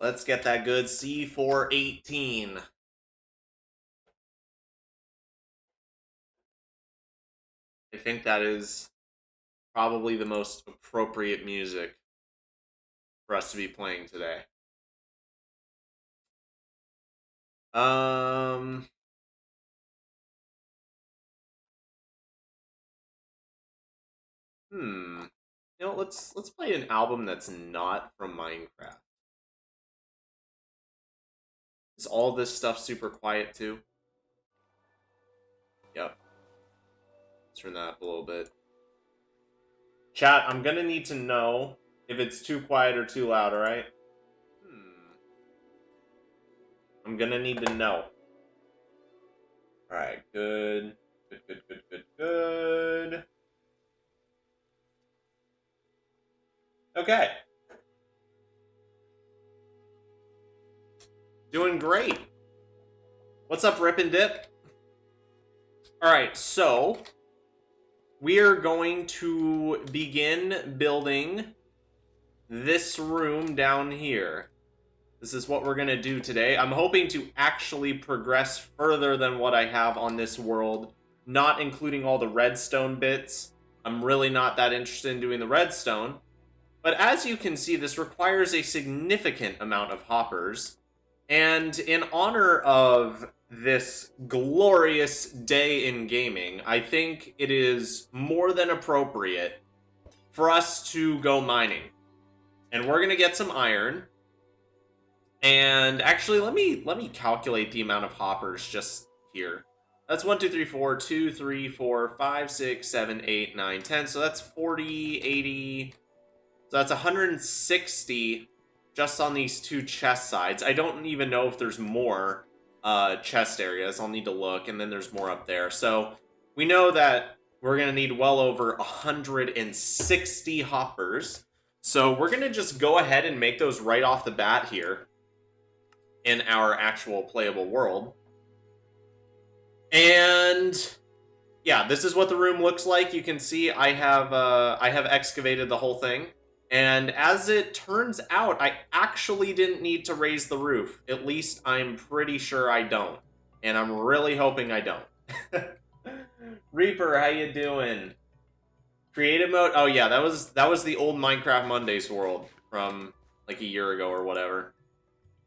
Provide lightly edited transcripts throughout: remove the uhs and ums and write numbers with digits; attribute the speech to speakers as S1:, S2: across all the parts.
S1: Let's get that good C418. I think that is probably the most appropriate music for us to be playing today. Um... Hmm. Let's play an album that's not from Minecraft. Is all this stuff super quiet too? Yep. Let's turn that up a little bit. Chat, I'm gonna need to know if it's too quiet or too loud, alright? I'm gonna need to know. Alright, good. Good. Okay. Doing great. What's up, Rip and Dip? Alright, so we are going to begin building this room down here. This is what we're going to do today. I'm hoping to actually progress further than what I have on this world, not including all the redstone bits. I'm really not that interested in doing the redstone. But as you can see, this requires a significant amount of hoppers. And in honor of this glorious day in gaming, I think it is more than appropriate for us to go mining. And we're going to get some iron. And actually, let me calculate the amount of hoppers just here. That's 1, 2, 3, 4, 2, 3, 4, 5, 6, 7, 8, 9, 10. So that's 40, 80. So that's 160 just on these two chest sides. I don't even know if there's more chest areas. I'll need to look, and then there's more up there. So we know that we're going to need well over 160 hoppers. So we're going to just go ahead and make those right off the bat here in our actual playable world. And yeah, this is what the room looks like. You can see I have excavated the whole thing. And as it turns out, I actually didn't need to raise the roof. At least I'm pretty sure I don't. And I'm really hoping I don't. Reaper, how you doing? Creative mode? Oh yeah, that was the old Minecraft Mondays world from like a year ago or whatever.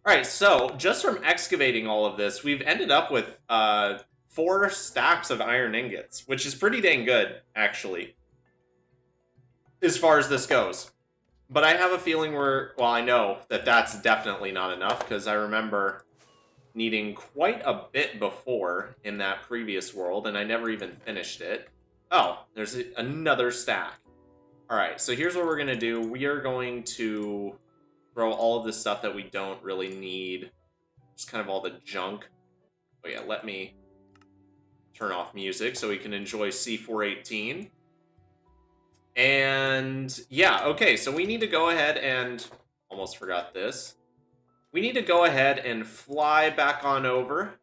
S1: Alright, so just from excavating all of this, we've ended up with 4 stacks of iron ingots, which is pretty dang good, actually, as far as this goes. But I have a feeling I know that that's definitely not enough, because I remember needing quite a bit before in that previous world, and I never even finished it. Oh, there's another stack. Alright, so here's what we're going to do. We are going to throw all of this stuff that we don't really need. Just kind of all the junk. Oh yeah, let me turn off music so we can enjoy C418. And yeah, okay, so we need to go ahead and... Almost forgot this. We need to go ahead and fly back on over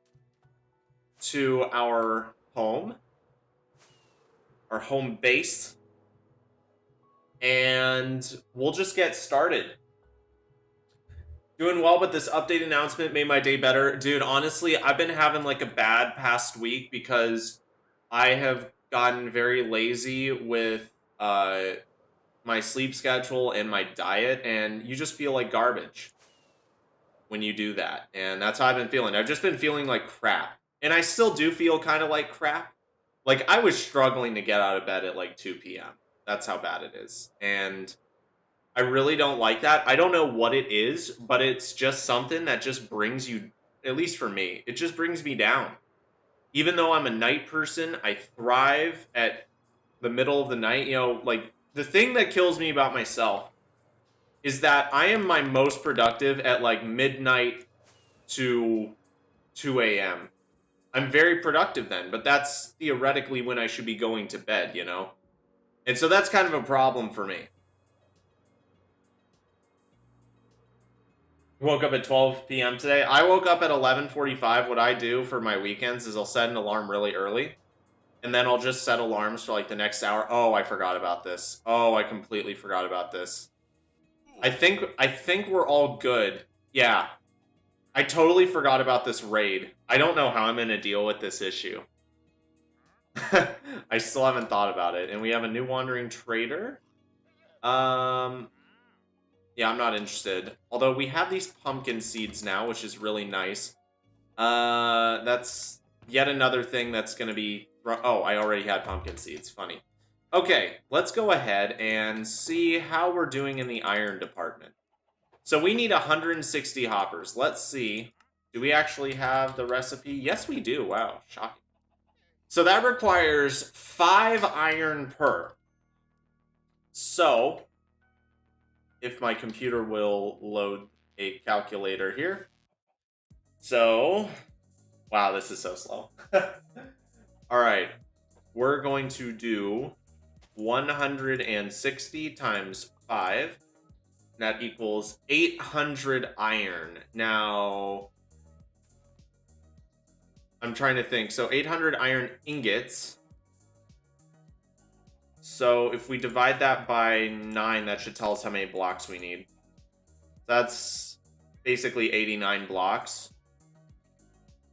S1: to our home. Our home base. And we'll just get started. Doing well, but this update announcement made my day better. Dude, honestly, I've been having like a bad past week because I have gotten very lazy with my sleep schedule and my diet, and you just feel like garbage when you do that. And that's how I've been feeling. I've just been feeling like crap. And I still do feel kind of like crap. Like, I was struggling to get out of bed at like 2 p.m. That's how bad it is. And I really don't like that. I don't know what it is, but it's just something that just brings you, at least for me, it just brings me down. Even though I'm a night person, I thrive at the middle of the night. You know, like, the thing that kills me about myself is that I am my most productive at like midnight to 2 a.m. I'm very productive then, but that's theoretically when I should be going to bed, you know? And so that's kind of a problem for me. Woke up at 12 p.m. today. I woke up at 11:45. What I do for my weekends is I'll set an alarm really early. And then I'll just set alarms for like the next hour. Oh, I forgot about this. Oh, I completely forgot about this. I think we're all good Yeah. I totally forgot about this raid. I don't know how I'm going to deal with this issue. I still haven't thought about it. And we have a new wandering trader. Yeah, I'm not interested. Although we have these pumpkin seeds now, which is really nice. That's yet another thing that's going to be... Oh, I already had pumpkin seeds. Funny. Okay, let's go ahead and see how we're doing in the iron department. So we need 160 hoppers. Let's see. Do we actually have the recipe? Yes, we do. Wow, shocking. So that requires 5 iron per. So, if my computer will load a calculator here. So, wow, this is so slow. All right, we're going to do 160 times 5. That equals 800 iron. Now, I'm trying to think. So 800 iron ingots. So if we divide that by 9, that should tell us how many blocks we need. That's basically 89 blocks.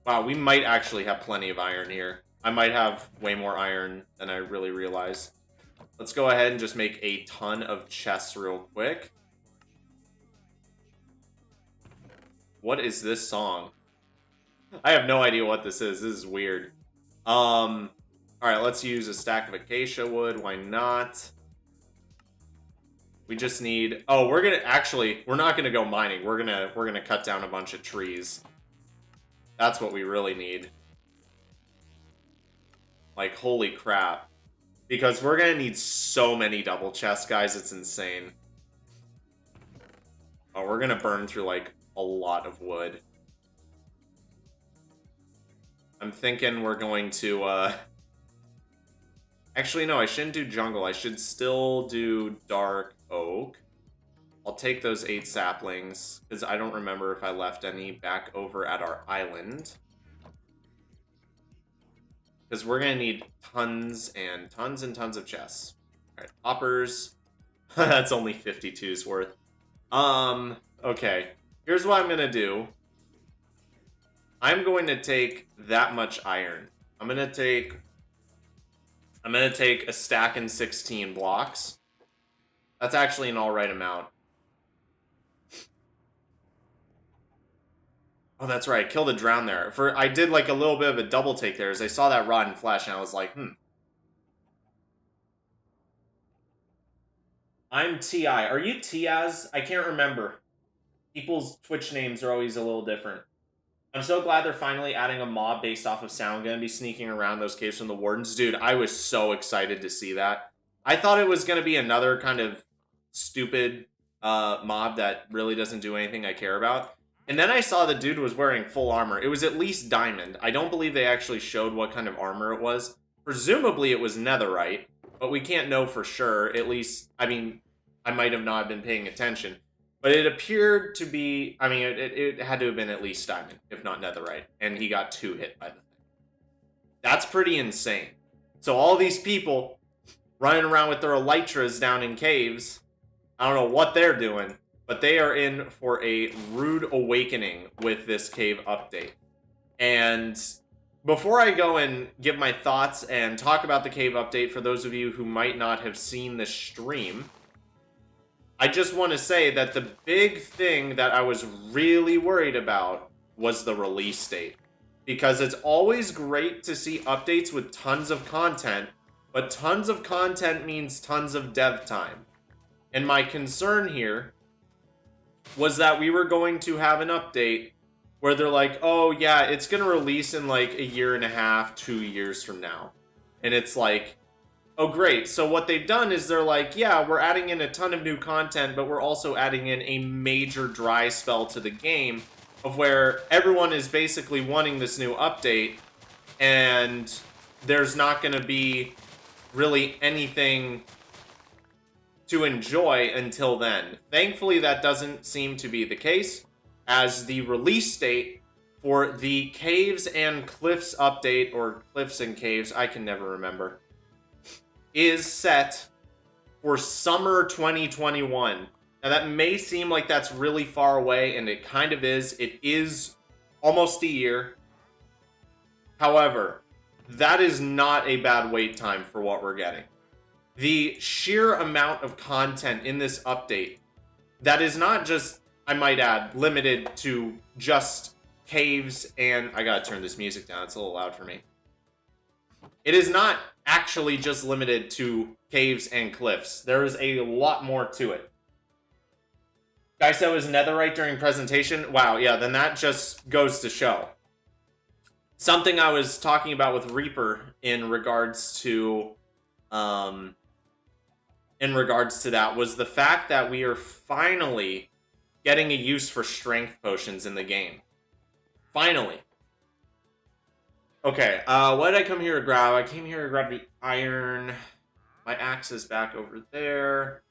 S1: Wow, we might actually have plenty of iron here. I might have way more iron than I really realize. Let's go ahead and just make a ton of chests real quick. What is this song? I have no idea what this is. This is weird. Alright, let's use a stack of acacia wood. Why not? We just need... Oh, we're gonna... Actually, we're not gonna go mining. We're gonna cut down a bunch of trees. That's what we really need. Like, holy crap. Because we're gonna need so many double chests, guys. It's insane. Oh, we're gonna burn through, like, a lot of wood. I'm thinking we're going to, Actually, no, I shouldn't do jungle. I should still do dark oak. I'll take those 8 saplings, because I don't remember if I left any back over at our island. Because we're going to need tons and tons and tons of chests. Alright, hoppers. That's only 52's worth. Okay. Here's what I'm going to do. I'm going to take that much iron. I'm going to take a stack and 16 blocks. That's actually an alright amount. Oh, that's right. Killed a drown there. I did like a little bit of a double take there as I saw that rod and flash and I was like, I'm TI. Are you Tiaz? I can't remember. People's Twitch names are always a little different. I'm so glad they're finally adding a mob based off of sound. Gonna be sneaking around those caves from the wardens. Dude, I was so excited to see that. I thought it was gonna be another kind of stupid mob that really doesn't do anything I care about. And then I saw the dude was wearing full armor. It was at least diamond. I don't believe they actually showed what kind of armor it was. Presumably it was netherite, but we can't know for sure. At least, I mean, I might have not been paying attention. But it appeared to be, I mean, it had to have been at least diamond, if not netherite. And he got 2 hit by the thing. That's pretty insane. So all these people running around with their elytras down in caves, I don't know what they're doing, but they are in for a rude awakening with this cave update. And before I go and give my thoughts and talk about the cave update for those of you who might not have seen the stream, I just want to say that the big thing that I was really worried about was the release date. Because it's always great to see updates with tons of content, but tons of content means tons of dev time. And my concern here was that we were going to have an update where they're like, oh yeah, it's going to release in like a year and a half, 2 years from now. And it's like, oh, great. So what they've done is they're like, yeah, we're adding in a ton of new content, but we're also adding in a major dry spell to the game of where everyone is basically wanting this new update, and there's not going to be really anything to enjoy until then. Thankfully, that doesn't seem to be the case, as the release date for the Caves and Cliffs update, or Cliffs and Caves, I can never remember, is set for summer 2021. Now that may seem like that's really far away, and it kind of is. It is almost a year. However, that is not a bad wait time for what we're getting. The sheer amount of content in this update that is not just, I might add, limited to just caves and... I gotta turn this music down, it's a little loud for me. It is not actually just limited to caves and cliffs. There is a lot more to it. Guy said it was netherite during presentation. Wow, yeah, then that just goes to show. Something I was talking about with Reaper in regards to that was the fact that we are finally getting a use for strength potions in the game. Finally. Okay, what did I come here to grab? I came here to grab the iron. My axe is back over there.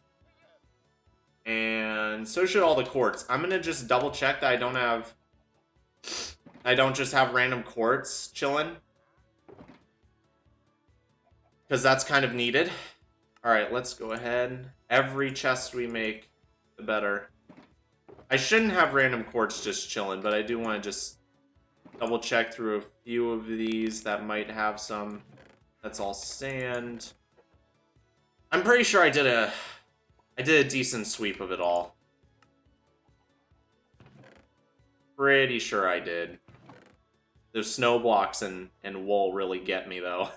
S1: And so should all the quartz. I'm gonna just double check that I don't just have random quartz chilling. Because that's kind of needed. Alright, let's go ahead. Every chest we make, the better. I shouldn't have random quartz just chilling, but I do want to just double check through a few of these that might have some. That's all sand. I'm pretty sure I did a decent sweep of it all. Pretty sure I did. Those snow blocks and wool really get me, though.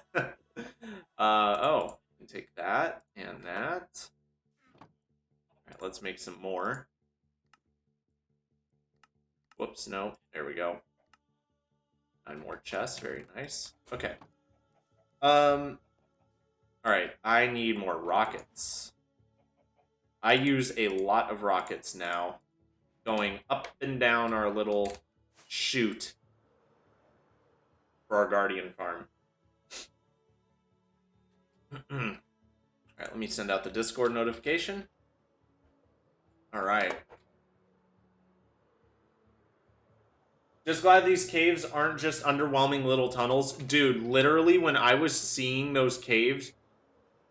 S1: Oh, we can take that and that. Alright, let's make some more. Whoops, no. There we go. 9 more chests, very nice. Okay. Alright, I need more rockets. I use a lot of rockets now, going up and down our little chute for our Guardian farm. Alright, let me send out the Discord notification. Alright. Just glad these caves aren't just underwhelming little tunnels. Dude, literally, when I was seeing those caves,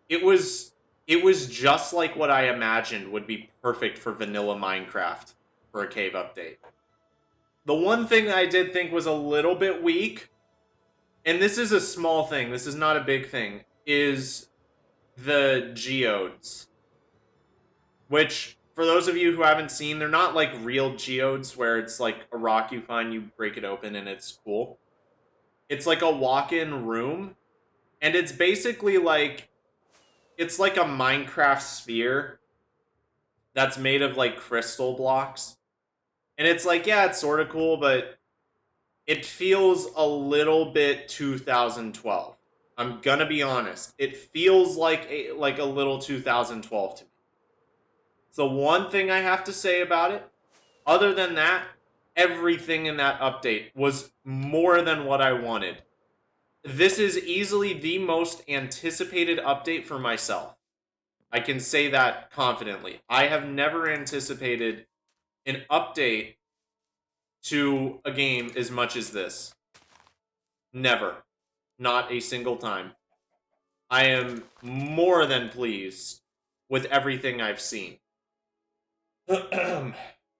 S1: it was just like what I imagined would be perfect for vanilla Minecraft for a cave update. The one thing that I did think was a little bit weak, and this is a small thing, this is not a big thing, is the geodes. Which, for those of you who haven't seen, they're not like real geodes where it's like a rock you find, you break it open, and it's cool. It's like a walk-in room, and it's basically like... It's like a Minecraft sphere that's made of, like, crystal blocks. And it's like, yeah, it's sort of cool, but it feels a little bit 2012. I'm gonna be honest. It feels like a little 2012 to me. It's the one thing I have to say about it. Other than that, everything in that update was more than what I wanted. This is easily the most anticipated update for myself. I can say that confidently. I have never anticipated an update to a game as much as this. Never. Not a single time. I am more than pleased with everything I've seen.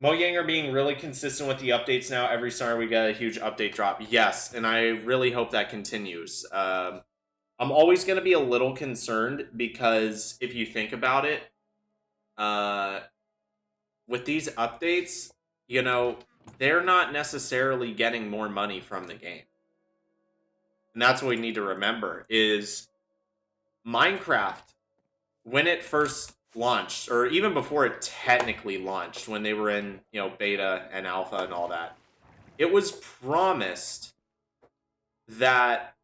S1: Mojang are being really consistent with the updates now. Every summer we get a huge update drop. Yes, and I really hope that continues. I'm always going to be a little concerned because if you think about it, with these updates, you know, they're not necessarily getting more money from the game. And that's what we need to remember is Minecraft, when it first launched, or even before it technically launched, when they were in, you know, beta and alpha and all that, it was promised that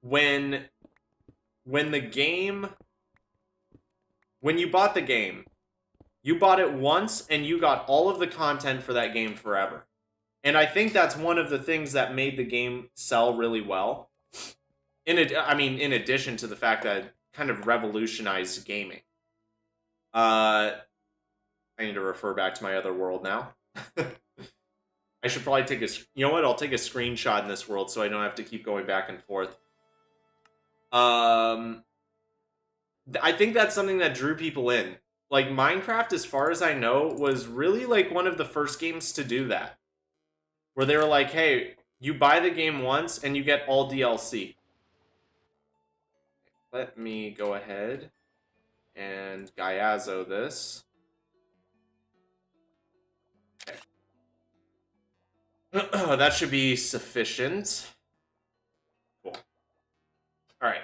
S1: when you bought the game, you bought it once and you got all of the content for that game forever. And I think that's one of the things that made the game sell really well. In addition to the fact that it kind of revolutionized gaming. I need to refer back to my other world now. I should probably take a... You know what? I'll take a screenshot in this world so I don't have to keep going back and forth. I think that's something that drew people in. like Minecraft, as far as I know, was really like one of the first games to do that. Where they were like, hey, you buy the game once and you get all DLC. Let me go ahead and Gaiazo this. Okay. That should be sufficient. Cool. All right.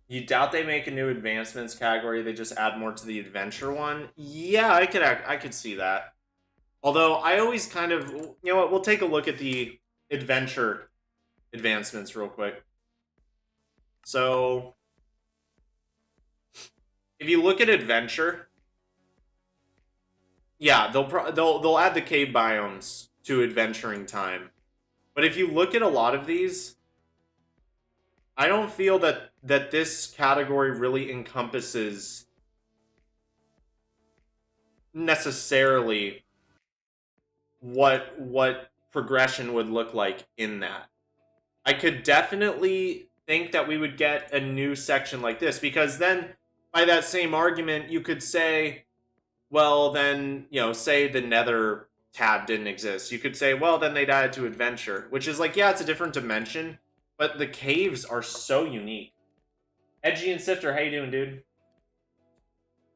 S1: You doubt they make a new advancements category? They just add more to the adventure one? Yeah, I could see that. Although I always kind of, you know what? We'll take a look at the adventure advancements real quick. So, if you look at adventure, yeah, they'll add the cave biomes to adventuring time. But if you look at a lot of these, I don't feel that this category really encompasses necessarily what progression would look like in that. I could definitely think that we would get a new section like this, because then by that same argument you could say, well then, you know, say the Nether tab didn't exist. You could say, well then they'd add it to adventure, which is like, yeah, it's a different dimension, but the caves are so unique. Edgy and Sifter, how you doing, dude?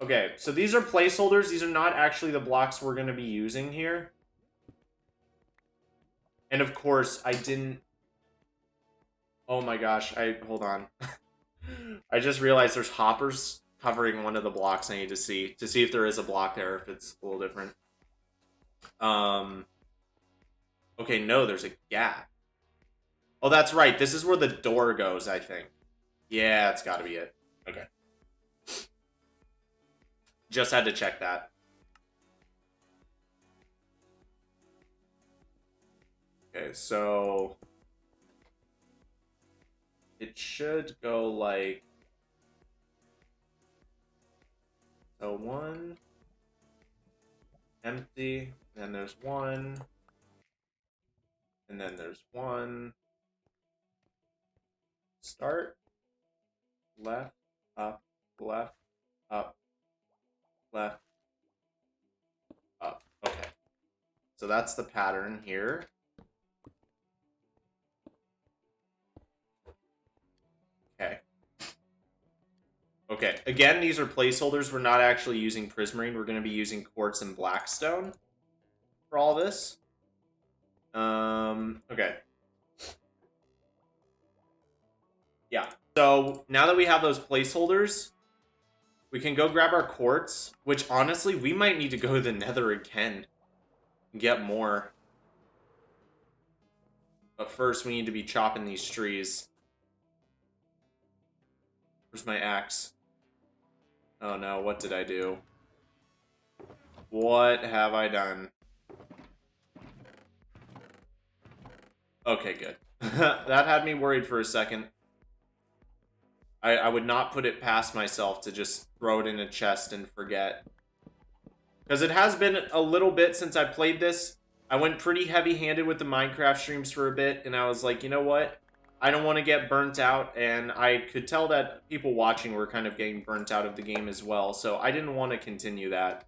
S1: Okay, so these are placeholders. These are not actually the blocks we're going to be using here. And of course, I didn't... Oh my gosh, hold on. I just realized there's hoppers covering one of the blocks I need to see if there is a block there, if it's a little different. Okay, no, there's a gap. Oh, that's right. This is where the door goes, I think. Yeah, it's got to be it. Okay. Just had to check that. Okay, so it should go like, so one, empty, and then there's one, and then there's one, start, left, up, left, up, left, up. Okay, so that's the pattern here. Okay. Okay, again, these are placeholders. We're not actually using Prismarine. We're going to be using Quartz and Blackstone for all this. Okay. Yeah, so now that we have those placeholders, we can go grab our Quartz, which honestly, we might need to go to the Nether again and get more. But first, we need to be chopping these trees. Where's my axe? Oh no, what did I do? What have I done? Okay, good. That had me worried for a second. I would not put it past myself to just throw it in a chest and forget. Because it has been a little bit since I played this. I went pretty heavy-handed with the Minecraft streams for a bit, and I was like, you know what? I don't want to get burnt out, and I could tell that people watching were kind of getting burnt out of the game as well, so I didn't want to continue that.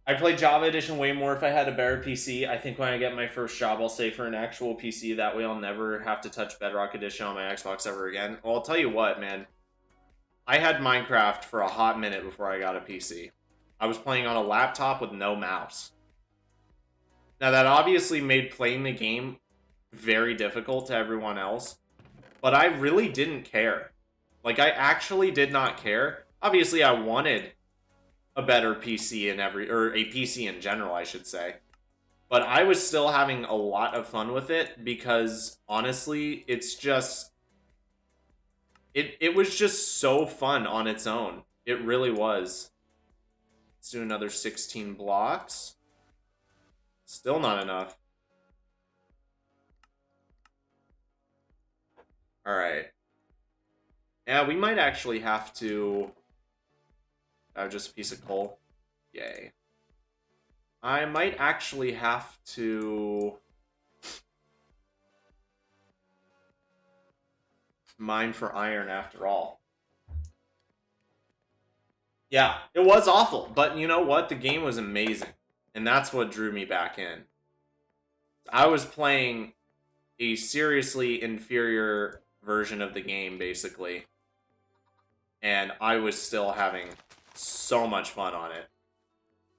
S1: I play Java Edition way more if I had a better PC. I think when I get my first job, I'll save for an actual PC. That way I'll never have to touch Bedrock Edition on my Xbox ever again. Well, I'll tell you what, man. I had Minecraft for a hot minute before I got a PC. I was playing on a laptop with no mouse. Now, that obviously made playing the game very difficult to everyone else, but I really didn't care. Like, I actually did not care. Obviously, I wanted a better PC or a PC in general, I should say. But I was still having a lot of fun with it because, honestly, it's just... It was just so fun on its own. It really was. Let's do another 16 blocks. Still not enough. Alright. Yeah, we might actually have to... just a piece of coal. Yay. I might actually have to mine for iron after all. Yeah, it was awful, but you know what? The game was amazing, and that's what drew me back in. I was playing a seriously inferior version of the game, basically, and I was still having so much fun on it.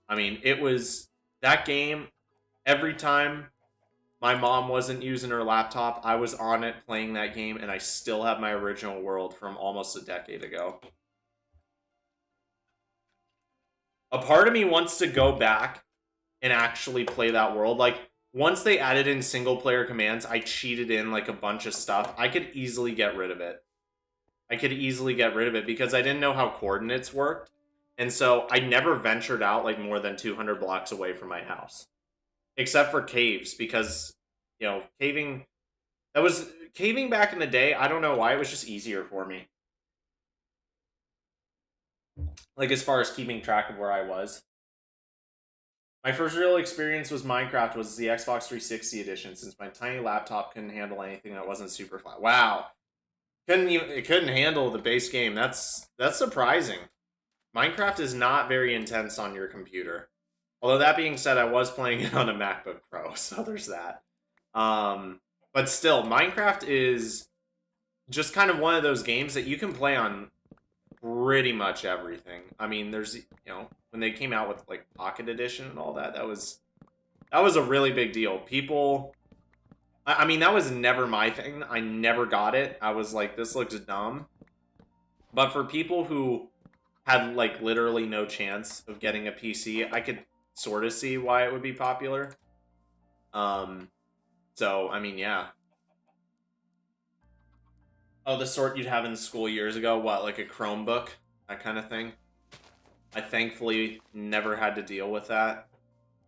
S1: I mean, it was that game. Every time my mom wasn't using her laptop, I was on it playing that game, and I still have my original world from almost a decade ago. A part of me wants to go back and actually play that world. Like, once they added in single player commands, I cheated in like a bunch of stuff. I could easily get rid of it. I could easily get rid of it because I didn't know how coordinates worked. And so I never ventured out like more than 200 blocks away from my house. Except for caves, because, you know, caving back in the day. I don't know why, it was just easier for me. Like, as far as keeping track of where I was. My first real experience was Minecraft was the Xbox 360 edition, since my tiny laptop couldn't handle anything that wasn't super flat. Wow. It couldn't handle the base game. That's surprising. Minecraft is not very intense on your computer. Although that being said, I was playing it on a MacBook Pro, so there's that. But still, Minecraft is just kind of one of those games that you can play on pretty much everything. I mean, there's, you know, when they came out with like Pocket Edition and all that, that was a really big deal. People, I mean, that was never my thing. I never got it. I was like, this looks dumb. But for people who had like literally no chance of getting a PC, I could sort of see why it would be popular. So I mean, yeah. Oh, the sort you'd have in school years ago, what, like a Chromebook, that kind of thing. I thankfully never had to deal with that.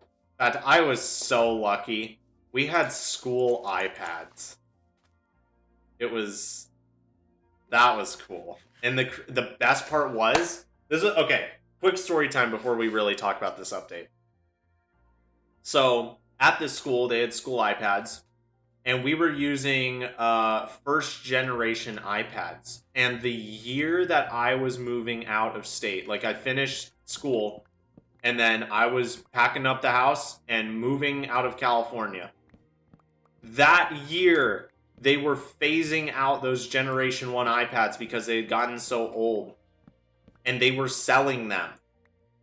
S1: In fact, I was so lucky. We had school iPads. That was cool. And the best part was, okay, quick story time before we really talk about this update. So, at this school, they had school iPads, and we were using first generation iPads. And the year that I was moving out of state, like I finished school, and then I was packing up the house and moving out of California. That year, they were phasing out those Generation 1 iPads because they had gotten so old. And they were selling them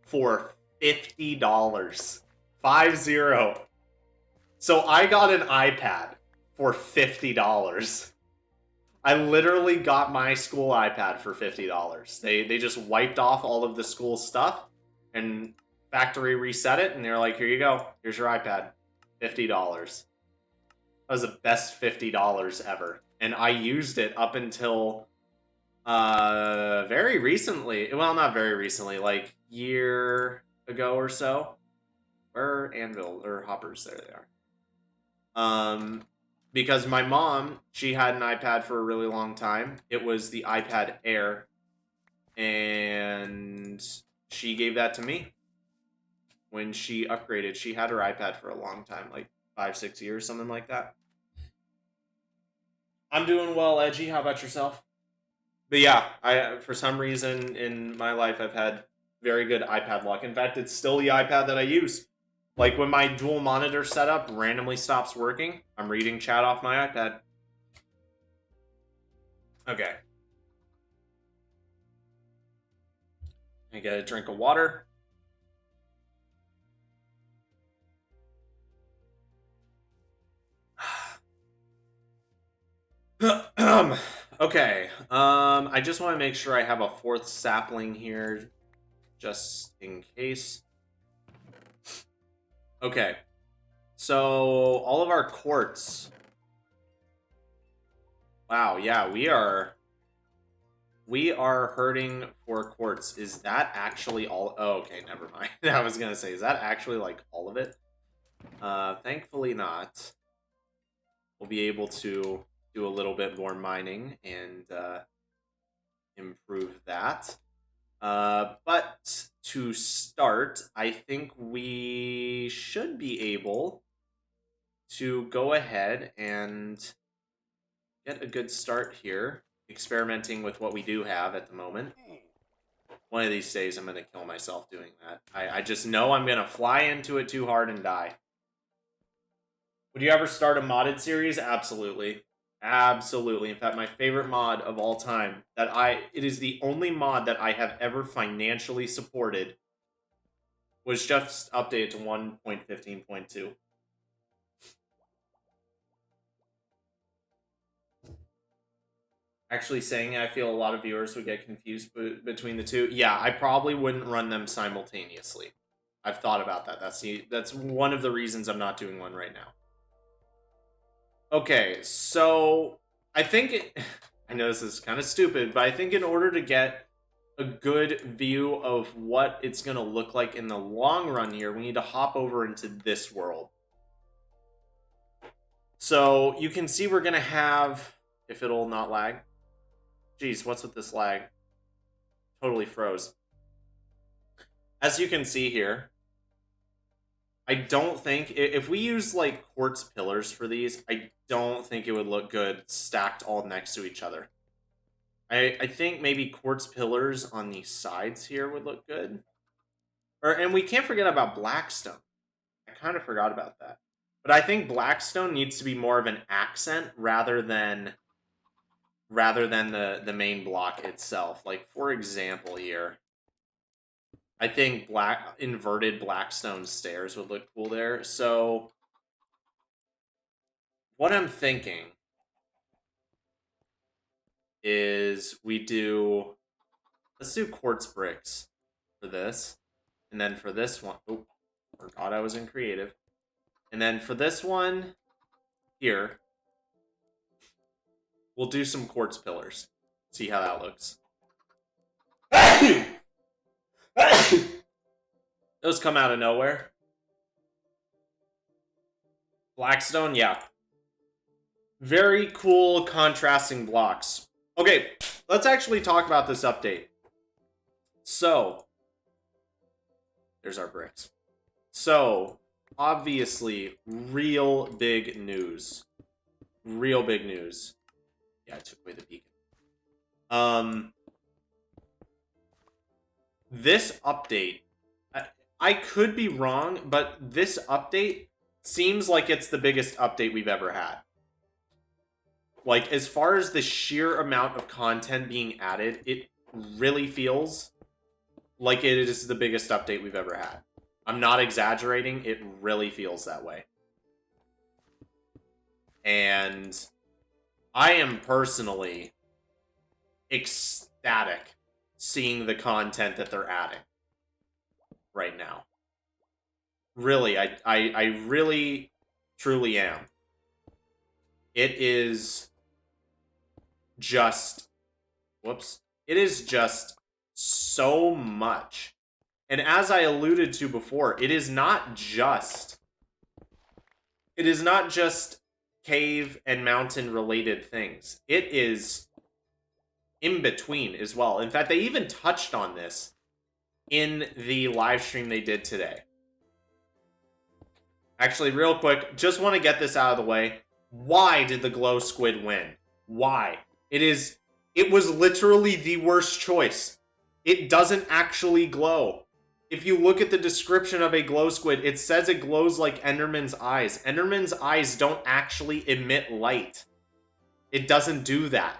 S1: for $50. 50. So I got an iPad for $50. I literally got my school iPad for $50. They just wiped off all of the school stuff and factory reset it, and they're like, here you go. Here's your iPad. $50. That was the best $50 ever. And I used it up until very recently. Well, not very recently, like year ago or so. Where are Anvil or Hoppers? There they are. Because my mom, she had an iPad for a really long time. It was the iPad Air, and she gave that to me when she upgraded. She had her iPad for a long time, like 5-6 years, something like that. I'm doing well, Edgy. How about yourself? But yeah, I for some reason in my life I've had very good iPad luck. In fact, it's still the iPad that I use. Like when my dual monitor setup randomly stops working, I'm reading chat off my iPad. Okay. I get a drink of water. Okay. I just want to make sure I have a fourth sapling here, just in case. Okay. So all of our quartz. Wow. Yeah, we are hurting for quartz. Is that actually all? Oh, okay. Never mind. I was gonna say, is that actually like all of it? Thankfully not. We'll be able to do a little bit more mining and improve that. But to start, I think we should be able to go ahead and get a good start here. experimenting with what we do have at the moment. One of these days, I'm going to kill myself doing that. I just know I'm going to fly into it too hard and die. Would you ever start a modded series? Absolutely. Absolutely. In fact, my favorite mod of all time, it is the only mod that I have ever financially supported, was just updated to 1.15.2. Actually saying I feel a lot of viewers would get confused between the two. Yeah, I probably wouldn't run them simultaneously. I've thought about that. That's one of the reasons I'm not doing one right now. Okay, so I think I know this is kind of stupid, but I think in order to get a good view of what it's going to look like in the long run here, we need to hop over into this world. So you can see we're going to have, if it'll not lag. Jeez, what's with this lag? Totally froze. As you can see here, I don't think, if we use like quartz pillars for these, I don't think it would look good stacked all next to each other. I think maybe quartz pillars on the sides here would look good. And we can't forget about blackstone. I kind of forgot about that. But I think blackstone needs to be more of an accent rather than the main block itself. Like, for example here, I think inverted blackstone stairs would look cool there. So what I'm thinking is let's do quartz bricks for this. And then for this one, oh, forgot I was in creative. And then for this one here, we'll do some quartz pillars. See how that looks. Those come out of nowhere. Blackstone, yeah. Very cool contrasting blocks. Okay, let's actually talk about this update. So, there's our bricks. So, obviously, real big news. Real big news. Yeah, I took away the beacon. This update, I could be wrong, but this update seems like it's the biggest update we've ever had. Like, as far as the sheer amount of content being added, it really feels like it is the biggest update we've ever had. I'm not exaggerating, it really feels that way. And I am personally ecstatic seeing the content that they're adding right now. Really, I really, truly am. It is just, it is just so much. And as I alluded to before, it is not just cave and mountain related things. It is in between as well. In fact, they even touched on this in the live stream they did today. Actually, real quick, just want to get this out of the way. Why did the glow squid win? Why? It was literally the worst choice. It doesn't actually glow. If you look at the description of a glow squid, it says it glows like Enderman's eyes. Enderman's eyes don't actually emit light. It doesn't do that.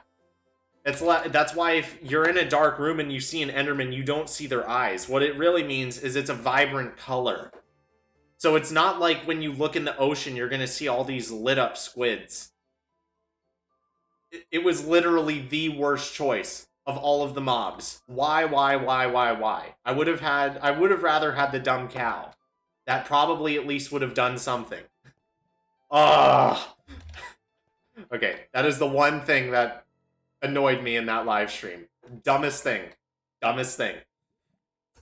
S1: That's why if you're in a dark room and you see an Enderman, you don't see their eyes. What it really means is it's a vibrant color. So it's not like when you look in the ocean, you're going to see all these lit up squids. It was literally the worst choice of all of the mobs. Why? I would have rather had the dumb cow. That probably at least would have done something. Ugh. Okay, that is the one thing that annoyed me in that live stream. Dumbest thing.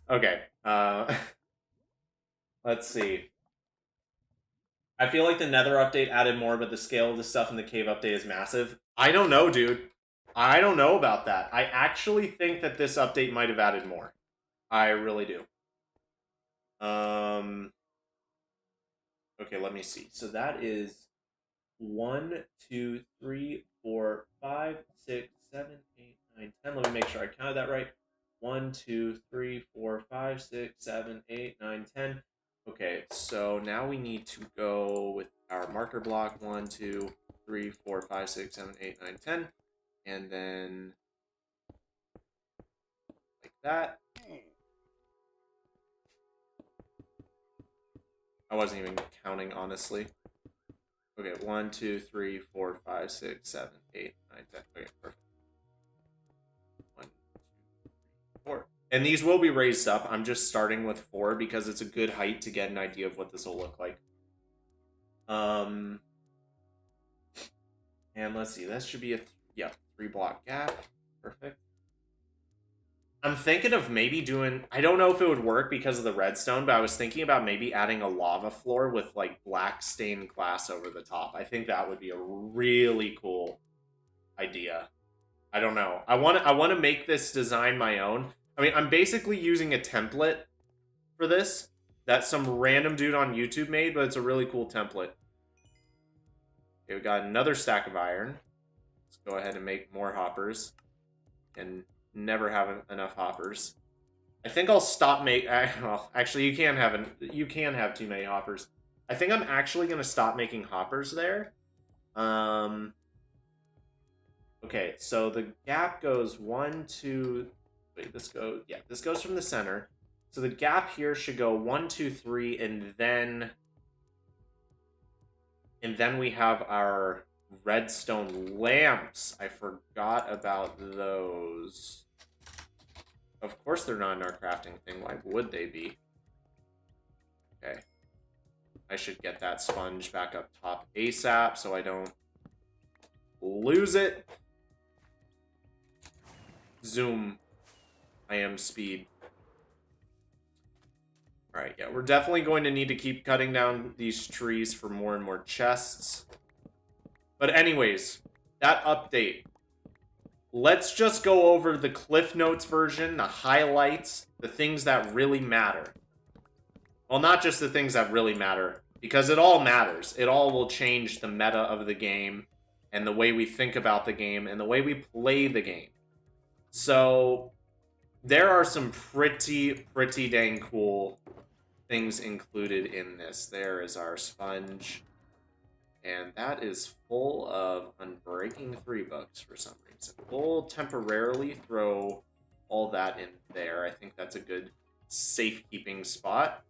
S1: Okay, let's see. I feel like the Nether update added more, but the scale of the stuff in the cave update is massive. I don't know, dude. I don't know about that. I actually think that this update might have added more. I really do. Okay, let me see. So that is 1, 2, 3, 4, 5, 6, 7, 8, 9, 10. Let me make sure I counted that right. 1, 2, 3, 4, 5, 6, 7, 8, 9, 10. Okay, so now we need to go with our marker block. 1, 2, 3, 4, 5, 6, 7, 8, 9, 10. And then like that. I wasn't even counting, honestly. Okay, 1, 2, 3, 4, 5, 6, 7, 8, 9, 10. Okay, perfect. 1, 2, 3, 4. And these will be raised up. I'm just starting with 4 because it's a good height to get an idea of what this will look like. And let's see, that should be a 3-block gap. Perfect. I'm thinking of maybe doing, I don't know if it would work because of the redstone, but I was thinking about maybe adding a lava floor with like black stained glass over the top. I think that would be a really cool idea. I don't know. I want to make this design my own. I mean, I'm basically using a template for this that some random dude on YouTube made, but it's a really cool template. Okay, we got another stack of iron. Let's go ahead and make more hoppers and never have enough hoppers. I think I'll stop well, actually, you can have too many hoppers. I think I'm actually going to stop making hoppers there. Okay, so the gap goes 1, 2. Wait, this goes from the center. So the gap here should go 1, 2, 3, and then we have our redstone lamps. I forgot about those. Of course they're not in our crafting thing. Why would they be? Okay. I should get that sponge back up top ASAP so I don't lose it. Zoom. I am speed. Alright, yeah, we're definitely going to need to keep cutting down these trees for more and more chests. But anyways, that update. Let's just go over the Cliff Notes version, the highlights, the things that really matter. Well, not just the things that really matter, because it all matters. It all will change the meta of the game, and the way we think about the game, and the way we play the game. So, there are some pretty dang cool things included in this. There is our sponge. And that is full of Unbreaking 3 bucks for some reason. We'll temporarily throw all that in there. I think that's a good safekeeping spot.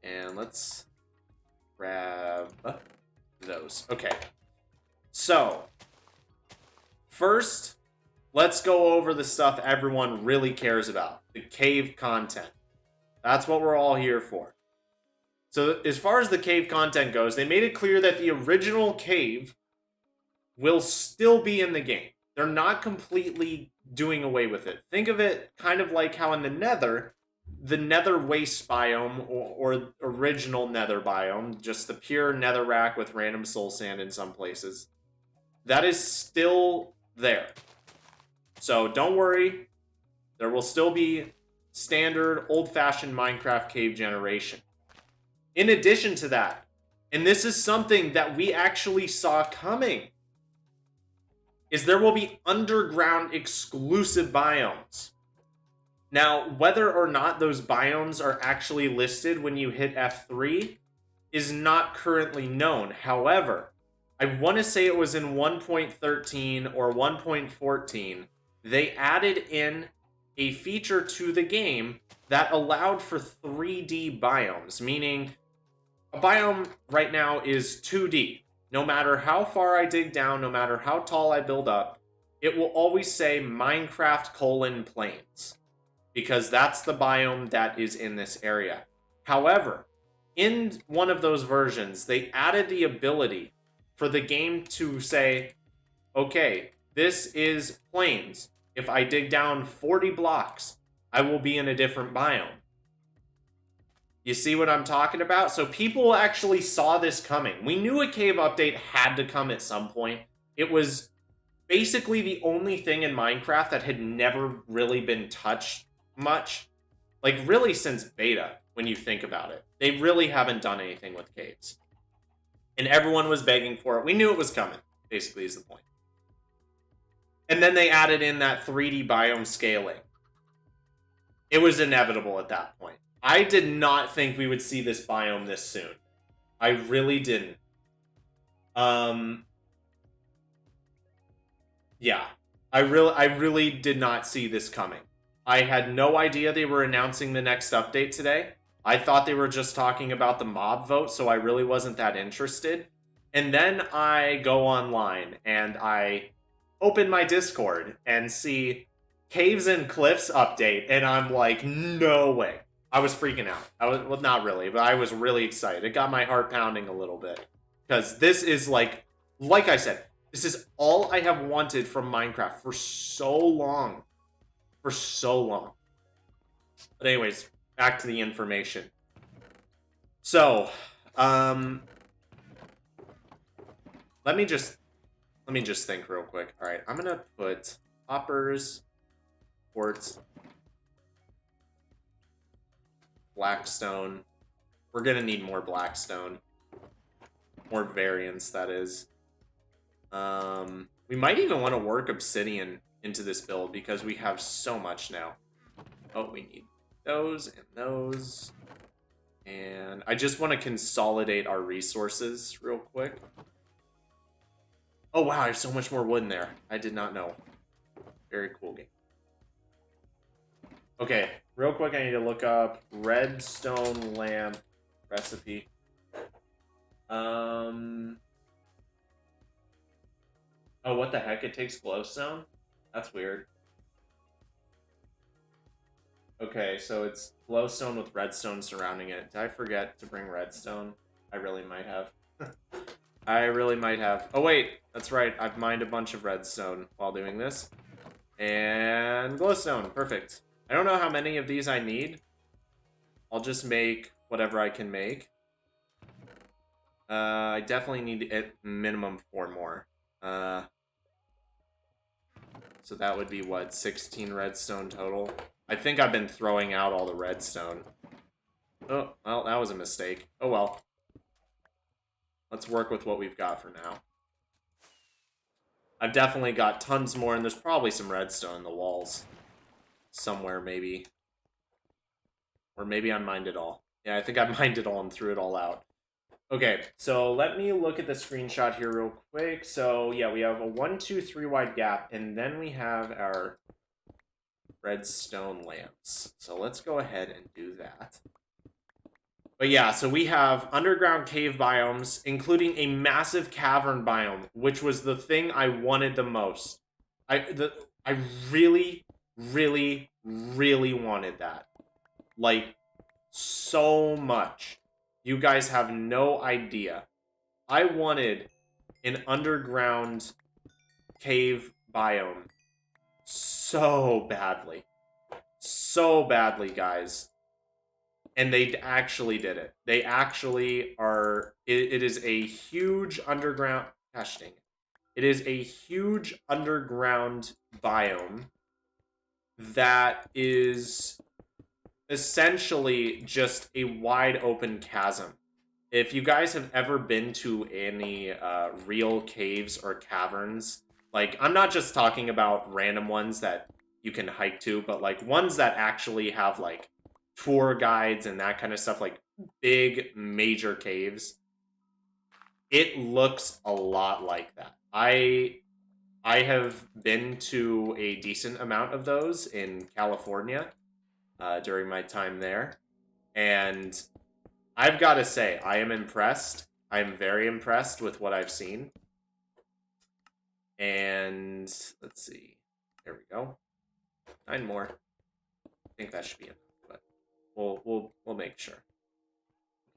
S1: And let's grab those. Okay. So, first, let's go over the stuff everyone really cares about. The cave content. That's what we're all here for. So as far as the cave content goes, they made it clear that the original cave will still be in the game. They're not completely doing away with it. Think of it kind of like how in the nether waste biome, or original nether biome, just the pure netherrack with random soul sand in some places, that is still there. So don't worry, there will still be standard old-fashioned Minecraft cave generation. In addition to that, and this is something that we actually saw coming, is there will be underground exclusive biomes. Now, whether or not those biomes are actually listed when you hit F3 is not currently known. However, I want to say it was in 1.13 or 1.14, they added in a feature to the game that allowed for 3D biomes, meaning a biome right now is 2D. No matter how far I dig down, no matter how tall I build up, it will always say Minecraft : plains, because that's the biome that is in this area. However, in one of those versions, they added the ability for the game to say, okay, this is plains. If I dig down 40 blocks, I will be in a different biome. You see what I'm talking about? So people actually saw this coming. We knew a cave update had to come at some point. It was basically the only thing in Minecraft that had never really been touched much. Like, really since beta, when you think about it. They really haven't done anything with caves. And everyone was begging for it. We knew it was coming, basically, is the point. And then they added in that 3D biome scaling. It was inevitable at that point. I did not think we would see this biome this soon. I really didn't. Yeah. I really did not see this coming. I had no idea they were announcing the next update today. I thought they were just talking about the mob vote, so I really wasn't that interested. And then I go online and I open my Discord and see Caves and Cliffs update, and I'm like, no way. I was freaking out. I was, well, not really, but I was really excited. It got my heart pounding a little bit. Because this is like I said, this is all I have wanted from Minecraft for so long. For so long. But anyways, back to the information. So, let me just think real quick. All right, I'm gonna put hoppers, quartz, blackstone. We're gonna need more blackstone, more variants. That is. We might even want to work obsidian into this build because we have so much now. Oh, we need those and those. And I just want to consolidate our resources real quick. Oh, wow, I have so much more wood in there. I did not know. Very cool game. Okay, real quick, I need to look up redstone lamp recipe. Oh, what the heck? It takes glowstone? That's weird. Okay, so it's glowstone with redstone surrounding it. Did I forget to bring redstone? I really might have. I really might have. Oh, wait. That's right. I've mined a bunch of redstone while doing this. And glowstone. Perfect. I don't know how many of these I need. I'll just make whatever I can make. I definitely need at minimum 4 more. So that would be, what, 16 redstone total? I think I've been throwing out all the redstone. Oh, well, that was a mistake. Oh, well. Let's work with what we've got for now. I've definitely got tons more, and there's probably some redstone in the walls. Somewhere, maybe. Or maybe I mined it all. Yeah, I think I mined it all and threw it all out. Okay, so let me look at the screenshot here real quick. So, yeah, we have a 1, 2, 3 wide gap, and then we have our redstone lamps. So let's go ahead and do that. But yeah, so we have underground cave biomes, including a massive cavern biome, which was the thing I wanted the most. I really, really, really wanted that. Like, so much. You guys have no idea. I wanted an underground cave biome so badly. So badly, guys. And they actually did it. They actually are... It is a huge underground... Gosh dang it. It is a huge underground biome that is essentially just a wide open chasm. If you guys have ever been to any real caves or caverns, like, I'm not just talking about random ones that you can hike to, but like ones that actually have like tour guides and that kind of stuff, like big major caves, it looks a lot like that. I have been to a decent amount of those in California during my time there, and I've got to say, I am impressed. I am very impressed with what I've seen. And let's see. There we go. 9 more. I think that should be enough, but we'll make sure.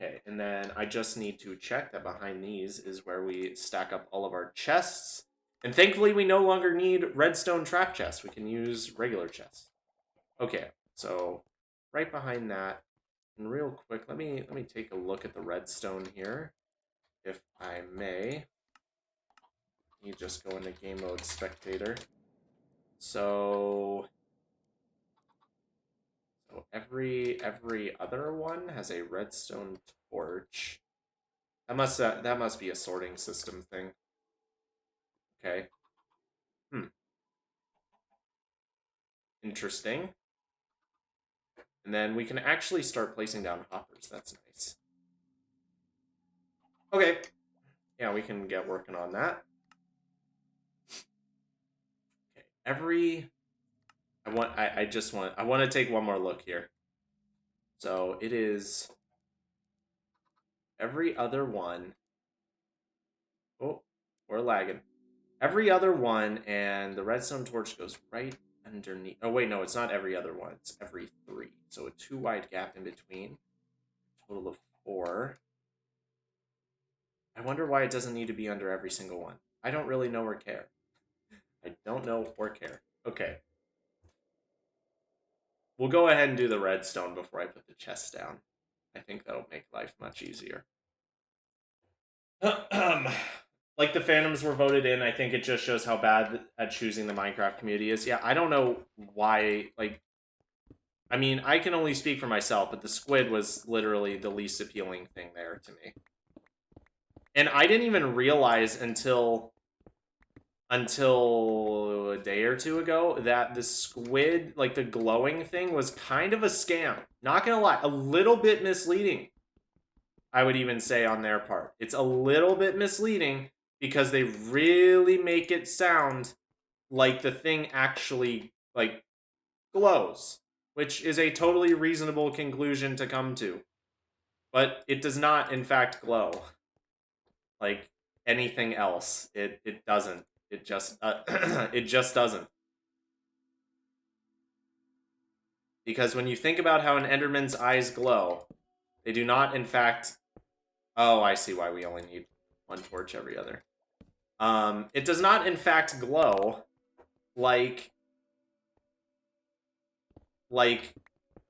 S1: Okay, and then I just need to check that behind these is where we stack up all of our chests. And thankfully, we no longer need redstone trap chests. We can use regular chests. Okay, so right behind that, and real quick, let me take a look at the redstone here, if I may. You just go into game mode spectator. So every other one has a redstone torch. That must be a sorting system thing. Okay. Interesting. And then we can actually start placing down hoppers. That's nice. Okay. Yeah, we can get working on that. Okay. I want to take one more look here. So it is every other one. Oh, we're lagging. Every other one, and the redstone torch goes right underneath. Oh, wait, no, it's not every other one. It's every 3. So a 2 wide gap in between. Total of 4. I wonder why it doesn't need to be under every single one. I don't really know or care. I don't know or care. Okay. We'll go ahead and do the redstone before I put the chest down. I think that'll make life much easier. Like the Phantoms were voted in, I think it just shows how bad at choosing the Minecraft community is. Yeah, I don't know why, like, I mean, I can only speak for myself, but the squid was literally the least appealing thing there to me. And I didn't even realize until a day or two ago that the squid, like the glowing thing, was kind of a scam. Not gonna lie, a little bit misleading, I would even say, on their part. It's a little bit misleading because they really make it sound like the thing actually, like, glows, which is a totally reasonable conclusion to come to. But it does not, in fact, glow like anything else. It doesn't. It just it just doesn't. Because when you think about how an Enderman's eyes glow, they do not, in fact. Oh, I see why we only need 1 torch every other. It does not, in fact, glow like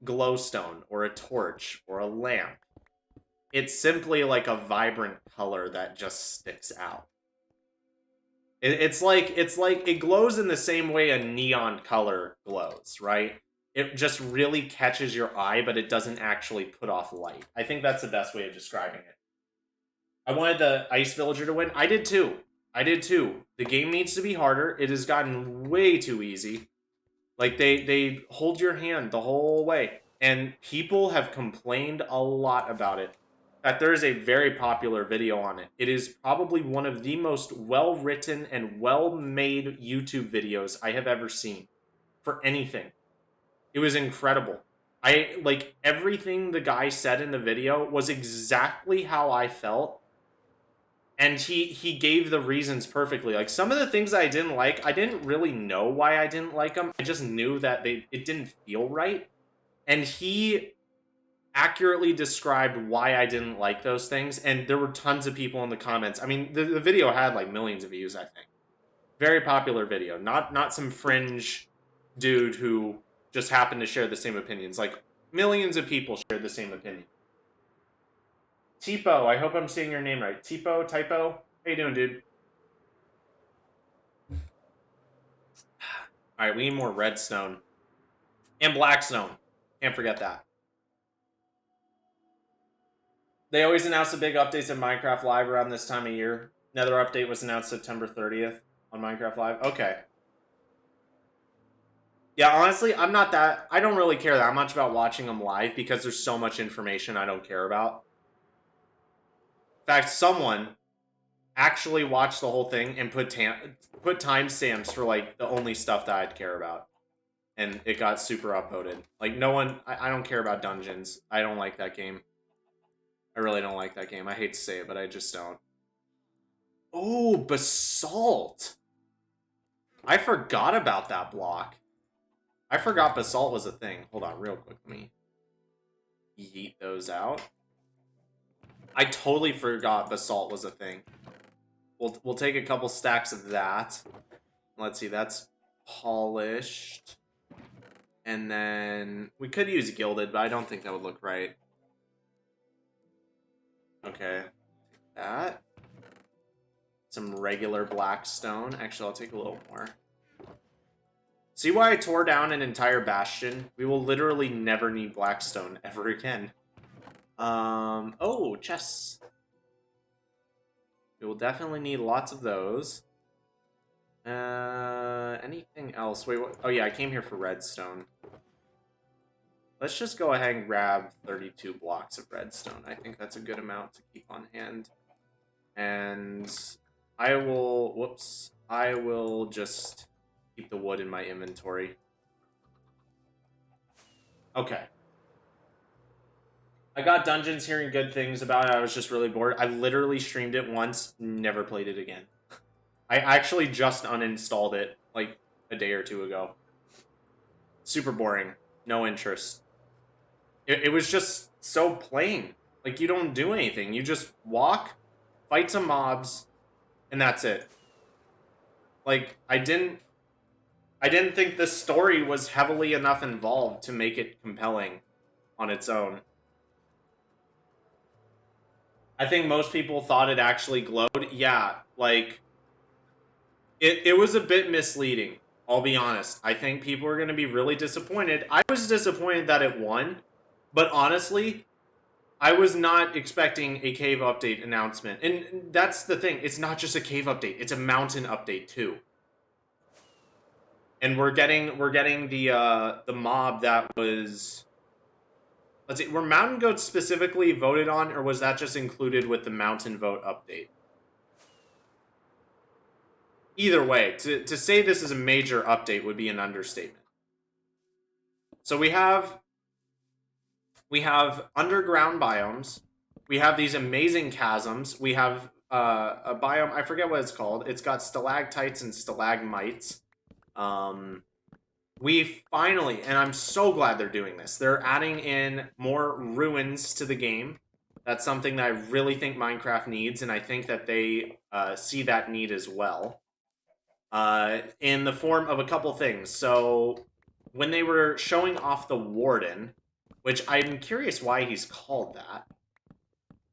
S1: glowstone or a torch or a lamp. It's simply like a vibrant color that just sticks out. It's like it glows in the same way a neon color glows, right? It just really catches your eye, but it doesn't actually put off light. I think that's the best way of describing it. I wanted the Ice Villager to win. I did too. The game needs to be harder. It has gotten way too easy. Like, they hold your hand the whole way. And people have complained a lot about it. In fact, there is a very popular video on it. It is probably one of the most well-written and well-made YouTube videos I have ever seen for anything. It was incredible. Like, everything the guy said in the video was exactly how I felt. And he gave the reasons perfectly. Like, some of the things I didn't like, I didn't really know why I didn't like them. I just knew that it didn't feel right. And he accurately described why I didn't like those things. And there were tons of people in the comments. I mean, the video had like millions of views, I think. Very popular video. Not some fringe dude who just happened to share the same opinions. Like, millions of people shared the same opinion. Tipo, I hope I'm saying your name right. Tipo, Typo? How you doing, dude? Alright, we need more redstone. And blackstone. Can't forget that. They always announce the big updates in Minecraft Live around this time of year. Another update was announced September 30th on Minecraft Live. Okay. Yeah, honestly, I don't really care that much about watching them live because there's so much information I don't care about. In fact, someone actually watched the whole thing and put timestamps for, like, the only stuff that I'd care about. And it got super upvoted. Like, no one... I don't care about dungeons. I don't like that game. I really don't like that game. I hate to say it, but I just don't. Oh, basalt! I forgot about that block. I forgot basalt was a thing. Hold on, real quick. Let me yeet those out. I totally forgot basalt was a thing. We'll take a couple stacks of that. Let's see, that's polished. And then we could use gilded, but I don't think that would look right. Okay, take that. Some regular black stone. Actually, I'll take a little more. See why I tore down an entire bastion? We will literally never need blackstone ever again. Oh, chests. We will definitely need lots of those. Anything else? Wait, what? Oh yeah, I came here for redstone. Let's just go ahead and grab 32 blocks of redstone. I think that's a good amount to keep on hand. And I will, I will just keep the wood in my inventory. Okay. I got Dungeons hearing good things about it. I was just really bored. I literally streamed it once, never played it again. I actually just uninstalled it like a day or two ago. Super boring. No interest. It was just so plain. Like, you don't do anything. You just walk, fight some mobs, and that's it. Like, I didn't think the story was heavily enough involved to make it compelling on its own. I think most people thought it actually glowed. Yeah, like, it was a bit misleading, I'll be honest. I think people are going to be really disappointed. I was disappointed that it won, but honestly, I was not expecting a cave update announcement. And that's the thing. It's not just a cave update. It's a mountain update too. And we're getting the mob that was, let's see, were mountain goats specifically voted on, or was that just included with the mountain vote update? Either way, to say this is a major update would be an understatement. So we have underground biomes. We have these amazing chasms. We have a biome, I forget what it's called. It's got stalactites and stalagmites. We finally, and I'm so glad they're doing this, they're adding in more ruins to the game. That's something that I really think Minecraft needs, and I think that they see that need as well. In the form of a couple things. So, when they were showing off the Warden, which I'm curious why he's called that.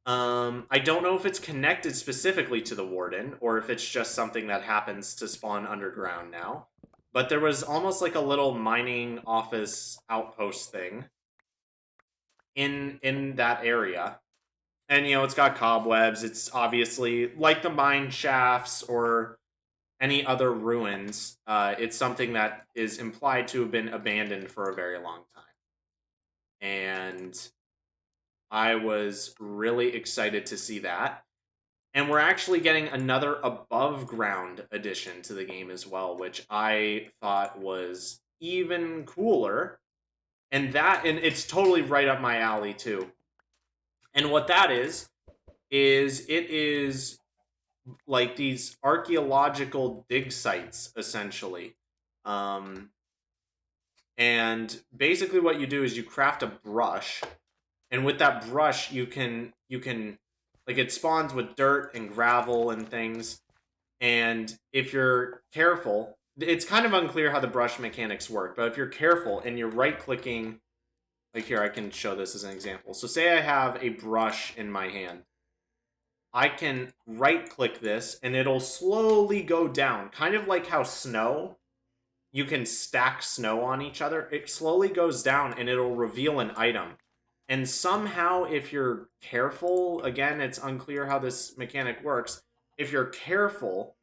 S1: I don't know if it's connected specifically to the Warden, or if it's just something that happens to spawn underground now. But there was almost like a little mining office outpost thing in that area. And, you know, it's got cobwebs. It's obviously like the mine shafts or any other ruins. It's something that is implied to have been abandoned for a very long time. And I was really excited to see that. And we're actually getting another above ground addition to the game as well, which I thought was even cooler. And it's totally right up my alley too. And what that is it is like these archaeological dig sites essentially. And basically what you do is you craft a brush, and with that brush you can like, it spawns with dirt and gravel and things. And if you're careful, it's kind of unclear how the brush mechanics work, but if you're careful and you're right clicking, like here, I can show this as an example. So say I have a brush in my hand. I can right click this and it'll slowly go down, kind of like how snow, you can stack snow on each other. It slowly goes down and it'll reveal an item. And somehow, if you're careful, again, it's unclear how this mechanic works. If you're careful,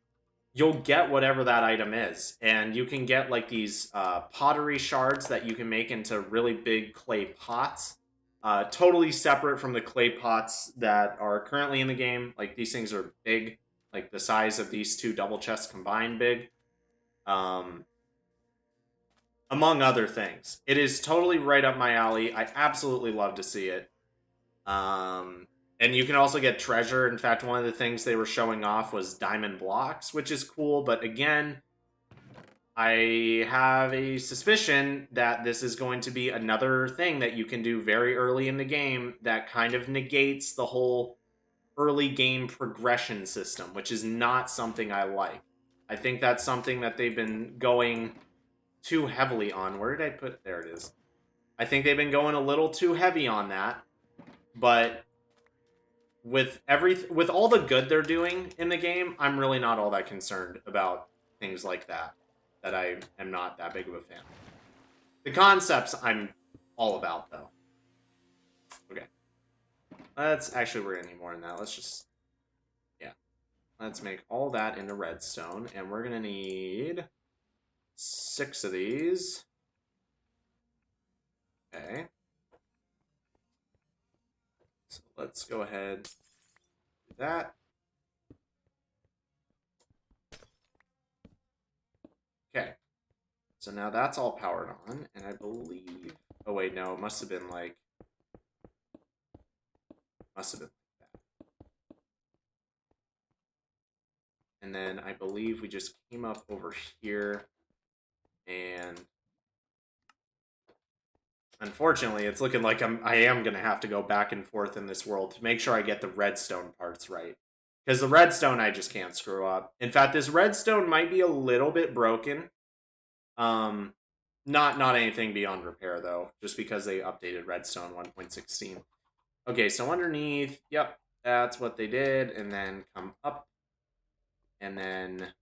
S1: you'll get whatever that item is. And you can get like these pottery shards that you can make into really big clay pots. Totally separate from the clay pots that are currently in the game. Like, these things are big, like the size of these two double chests combined big. Among other things. It is totally right up my alley. I absolutely love to see it. And you can also get treasure. In fact, one of the things they were showing off was diamond blocks, which is cool. But again, I have a suspicion that this is going to be another thing that you can do very early in the game that kind of negates the whole early game progression system, which is not something I like. I think that's something that they've been going too heavily on. Where did I put? There it is. I think they've been going a little too heavy on that. But with all the good they're doing in the game, I'm really not all that concerned about things like that. That I am not that big of a fan. The concepts I'm all about, though. Okay. Let's actually, we're gonna need more than that. Let's just, yeah. let's make all that into redstone, and we're gonna need 6 of these. Okay. So let's go ahead, do that. Okay. So now that's all powered on, and I believe... Oh, wait, no, it must have been like... Must have been like that. And then I believe we just came up over here, and... Unfortunately, it's looking like I am going to have to go back and forth in this world to make sure I get the redstone parts right. Because the redstone I just can't screw up. In fact, this redstone might be a little bit broken. Not anything beyond repair, though, just because they updated redstone 1.16. Okay, so underneath, yep, that's what they did, and then come up, and then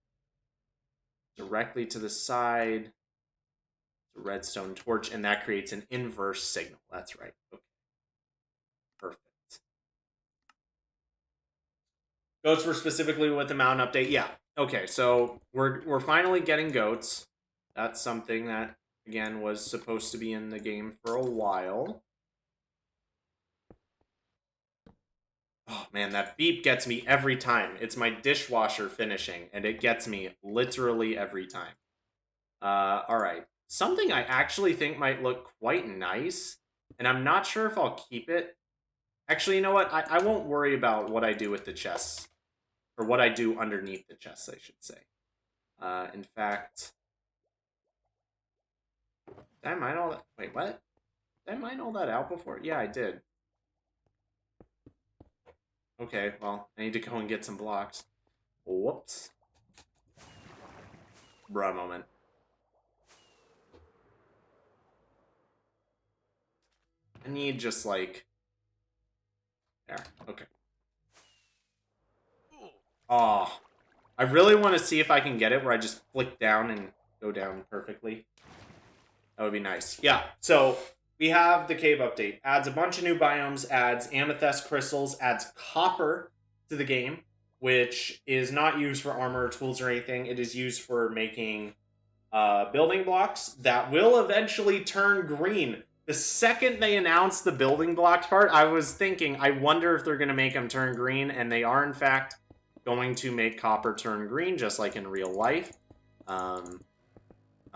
S1: directly to the side, the redstone torch, and that creates an inverse signal. That's right. Okay. Perfect. Goats were specifically with the mountain update. Yeah. Okay, so we're finally getting goats. That's something that, again, was supposed to be in the game for a while. Oh man, that beep gets me every time. It's my dishwasher finishing, and it gets me literally every time. Alright. Something I actually think might look quite nice, and I'm not sure if I'll keep it. Actually, you know what? I won't worry about what I do with the chests. Or what I do underneath the chests, I should say. In fact... Did I mine all that? Wait, what? Did I mine all that out before? Yeah, I did. Okay, well, I need to go and get some blocks. Whoops. Bruh moment. I need just, like... There, okay. Oh, I really want to see if I can get it where I just flick down and go down perfectly. That would be nice. Yeah, so we have the cave update. Adds a bunch of new biomes, adds amethyst crystals, adds copper to the game, which is not used for armor or tools or anything. It is used for making building blocks that will eventually turn green. The second they announced the building blocks part, I was thinking, I wonder if they're going to make them turn green, and they are, in fact, going to make copper turn green, just like in real life.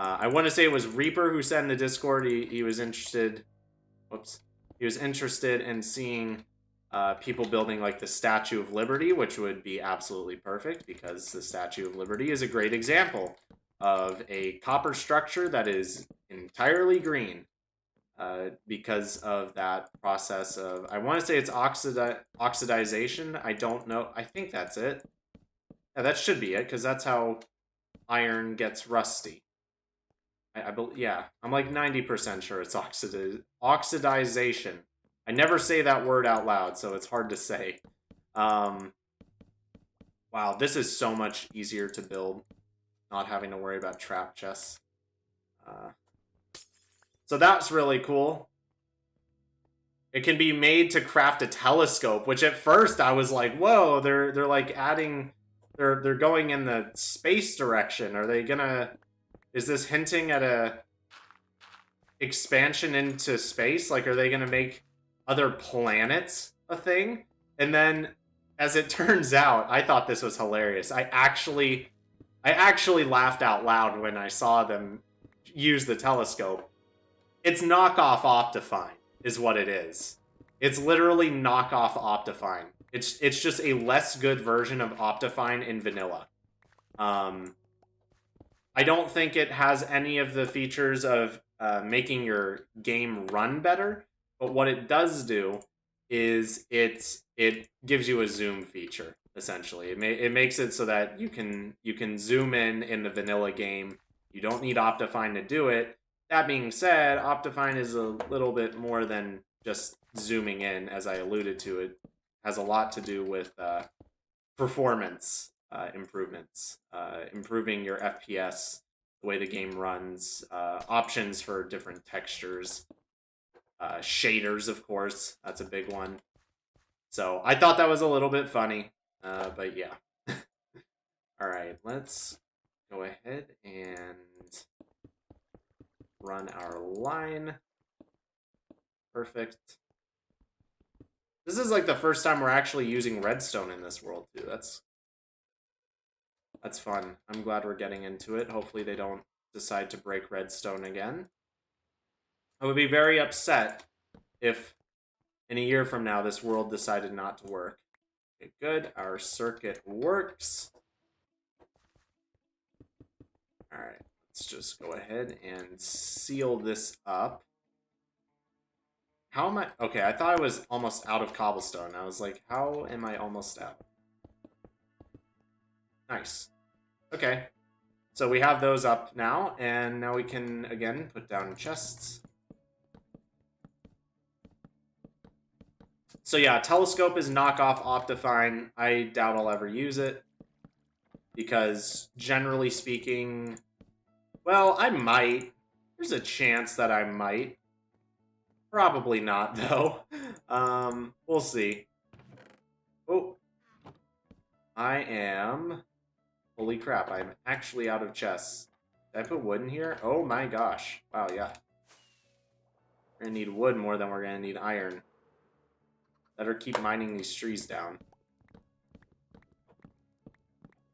S1: I want to say it was Reaper who said in the Discord he was interested... Whoops. He was interested in seeing people building, like, the Statue of Liberty, which would be absolutely perfect, because the Statue of Liberty is a great example of a copper structure that is entirely green because of that process of... I want to say it's oxidization. I don't know. I think that's it. Yeah, that should be it, because that's how iron gets rusty. I believe, yeah, I'm like 90% sure it's oxidization. I never say that word out loud, so it's hard to say. Wow, this is so much easier to build, not having to worry about trap chests. So that's really cool. It can be made to craft a telescope, which at first I was like, whoa, they're like adding, they're going in the space direction. Are they gonna... Is this hinting at a expansion into space? Like, are they gonna make other planets a thing? And then, as it turns out, I thought this was hilarious. I actually laughed out loud when I saw them use the telescope. It's knockoff Optifine, is what it is. It's literally knockoff Optifine. It's just a less good version of Optifine in vanilla. I don't think it has any of the features of making your game run better, but what it does do is it gives you a zoom feature, essentially. It makes it so that you can zoom in the vanilla game. You don't need Optifine to do it. That being said, Optifine is a little bit more than just zooming in, as I alluded to. It has a lot to do with performance improvements, improving your FPS, the way the game runs, options for different textures, shaders, of course, that's a big one. So I thought that was a little bit funny, but yeah. Alright, let's go ahead and run our line. Perfect. This is like the first time we're actually using redstone in this world, too. That's fun. I'm glad we're getting into it. Hopefully they don't decide to break redstone again. I would be very upset if in a year from now this world decided not to work. Okay, good. Our circuit works. Alright, let's just go ahead and seal this up. How am I? Okay, I thought I was almost out of cobblestone. I was like, how am I almost out? Nice. Okay. So we have those up now, and now we can, again, put down chests. So yeah, telescope is knockoff Optifine. I doubt I'll ever use it. Because, generally speaking... Well, I might. There's a chance that I might. Probably not, though. We'll see. Oh. I am... Holy crap, I'm actually out of chests. Did I put wood in here? Oh my gosh. Wow, yeah. We're gonna need wood more than we're gonna need iron. Better keep mining these trees down.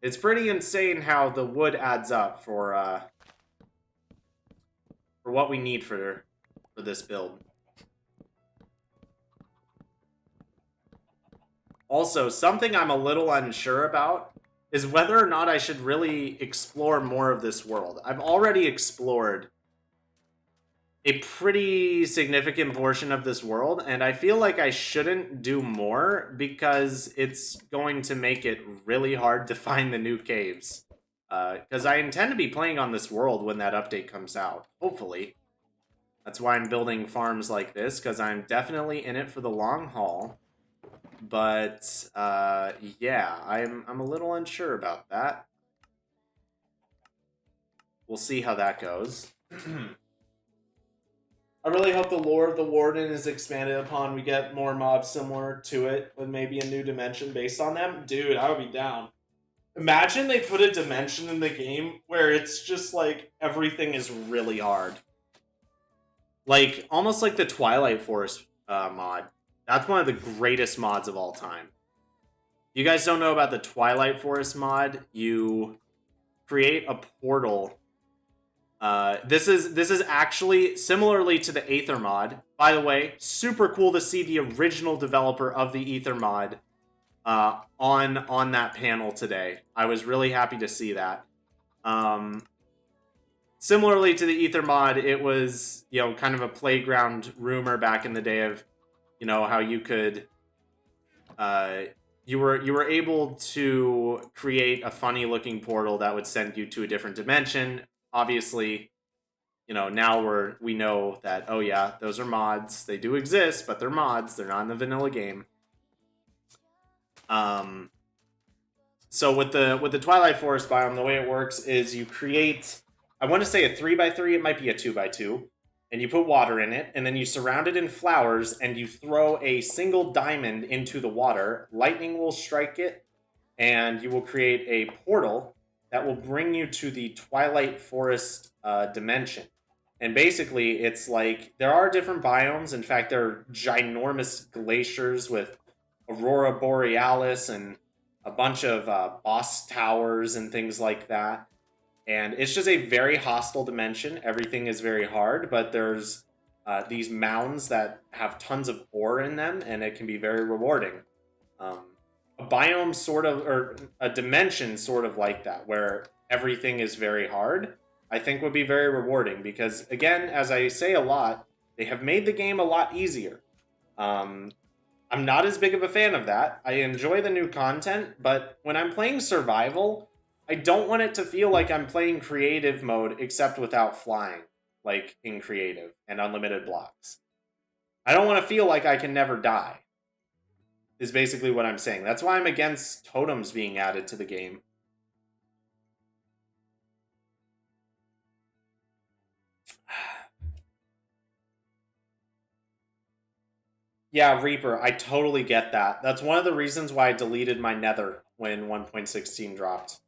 S1: It's pretty insane how the wood adds up for what we need for this build. Also, something I'm a little unsure about is whether or not I should really explore more of this world. I've already explored a pretty significant portion of this world, and I feel like I shouldn't do more because it's going to make it really hard to find the new caves. Because I intend to be playing on this world when that update comes out, hopefully. That's why I'm building farms like this, because I'm definitely in it for the long haul. But, yeah, I'm a little unsure about that. We'll see how that goes. I really hope the lore of the Warden is expanded upon. We get more mobs similar to it with maybe a new dimension based on them. Dude, I would be down. Imagine they put a dimension in the game where it's just like everything is really hard. Like, almost like the Twilight Forest mod. That's one of the greatest mods of all time. You guys don't know about the Twilight Forest mod? You create a portal. This is actually similarly to the Aether mod. By the way, super cool to see the original developer of the Aether mod on that panel today. I was really happy to see that. Similarly to the Aether mod, it was, you know, kind of a playground rumor back in the day of, you know, how you could you were able to create a funny looking portal that would send you to a different dimension. Obviously, you know, now we know that, oh yeah, those are mods. They do exist, but they're mods. They're not in the vanilla game. So with the Twilight Forest biome, the way it works is you create, I want to say a 3x3, it might be a 2x2, and you put water in it, and then you surround it in flowers, and you throw a single diamond into the water. Lightning will strike it, and you will create a portal that will bring you to the Twilight Forest dimension. And basically, it's like, there are different biomes. In fact, there are ginormous glaciers with Aurora Borealis and a bunch of boss towers and things like that. And it's just a very hostile dimension. Everything is very hard, but there's these mounds that have tons of ore in them, and it can be very rewarding. A biome sort of, or a dimension sort of like that, where everything is very hard, I think would be very rewarding. Because, again, as I say a lot, they have made the game a lot easier. I'm not as big of a fan of that. I enjoy the new content, but when I'm playing survival, I don't want it to feel like I'm playing creative mode except without flying, like in creative and unlimited blocks. I don't want to feel like I can never die, is basically what I'm saying. That's why I'm against totems being added to the game. Yeah, Reaper, I totally get that. That's one of the reasons why I deleted my Nether when 1.16 dropped.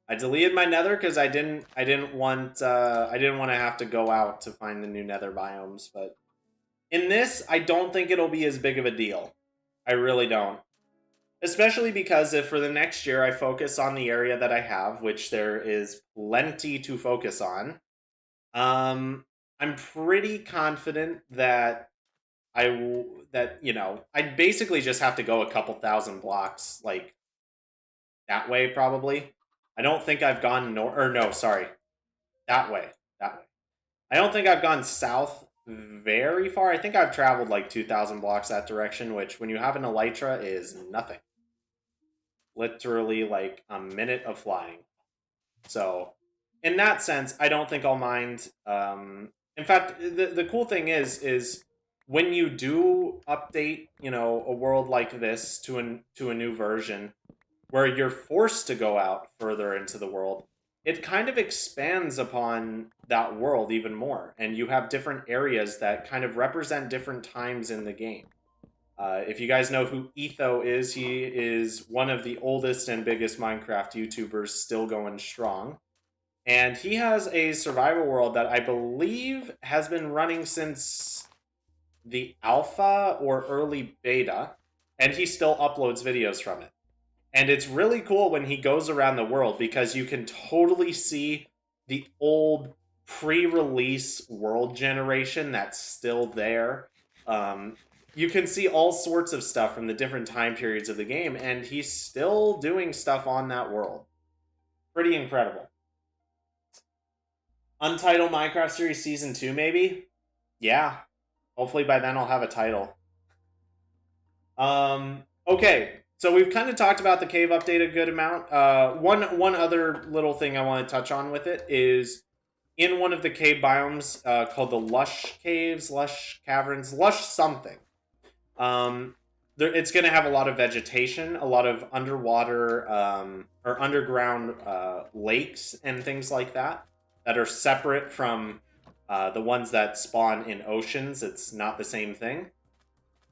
S1: I deleted my nether because I didn't want to have to go out to find the new nether biomes, but in this, I don't think it'll be as big of a deal. I really don't. Especially because if for the next year I focus on the area that I have, which there is plenty to focus on, I'm pretty confident that I'd basically just have to go a couple thousand blocks like that way probably. I don't think I've gone sorry, that way, that way. I don't think I've gone south very far. I think I've traveled like 2,000 blocks that direction, which when you have an elytra is nothing. Literally like a minute of flying. So, in that sense, I don't think I'll mind. In fact, the cool thing is when you do update, a world like this to a new version, where you're forced to go out further into the world, it kind of expands upon that world even more, and you have different areas that kind of represent different times in the game. If you guys know who Etho is, he is one of the oldest and biggest Minecraft YouTubers still going strong. And he has a survival world that I believe has been running since the alpha or early beta, and he still uploads videos from it. And it's really cool when he goes around the world because you can totally see the old pre-release world generation that's still there. You can see all sorts of stuff from the different time periods of the game, and he's still doing stuff on that world. Pretty incredible. Untitled Minecraft Series Season 2, maybe? Yeah. Hopefully by then I'll have a title. Okay, so we've kind of talked about the cave update a good amount. One other little thing I want to touch on with it is in one of the cave biomes called the Lush Caves, Lush Caverns, Lush something. It's going to have a lot of vegetation, a lot of underwater or underground lakes and things like that are separate from the ones that spawn in oceans. It's not the same thing.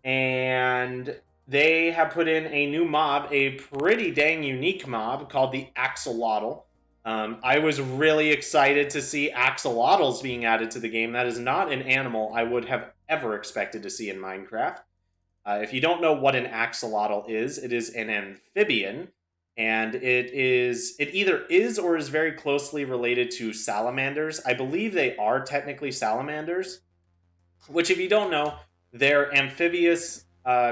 S1: And they have put in a new mob, a pretty dang unique mob called the axolotl. I was really excited to see axolotls being added to the game. That is not an animal I would have ever expected to see in Minecraft. If you don't know what an axolotl is, it is an amphibian, and it either is or is very closely related to salamanders. I believe they are technically salamanders, which if you don't know, they're amphibious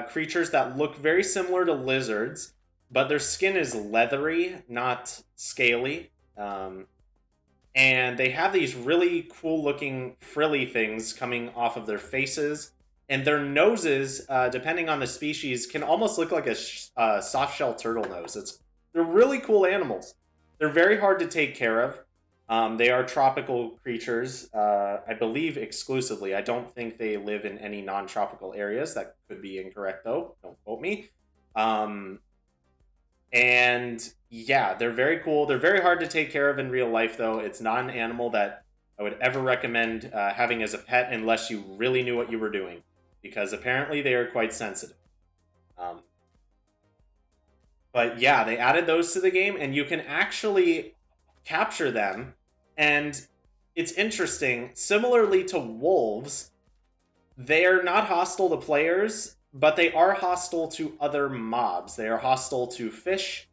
S1: creatures that look very similar to lizards, but their skin is leathery, not scaly. And they have these really cool looking frilly things coming off of their faces. And their noses, depending on the species, can almost look like a soft-shell turtle nose. They're really cool animals. They're very hard to take care of. They are tropical creatures, I believe exclusively. I don't think they live in any non-tropical areas. That could be incorrect, though. Don't quote me. And yeah, they're very cool. They're very hard to take care of in real life, though. It's not an animal that I would ever recommend having as a pet unless you really knew what you were doing, because apparently they are quite sensitive. But yeah, they added those to the game, and you can actually capture them. And it's interesting. Similarly to wolves, they are not hostile to players, but they are hostile to other mobs. They are hostile to fish.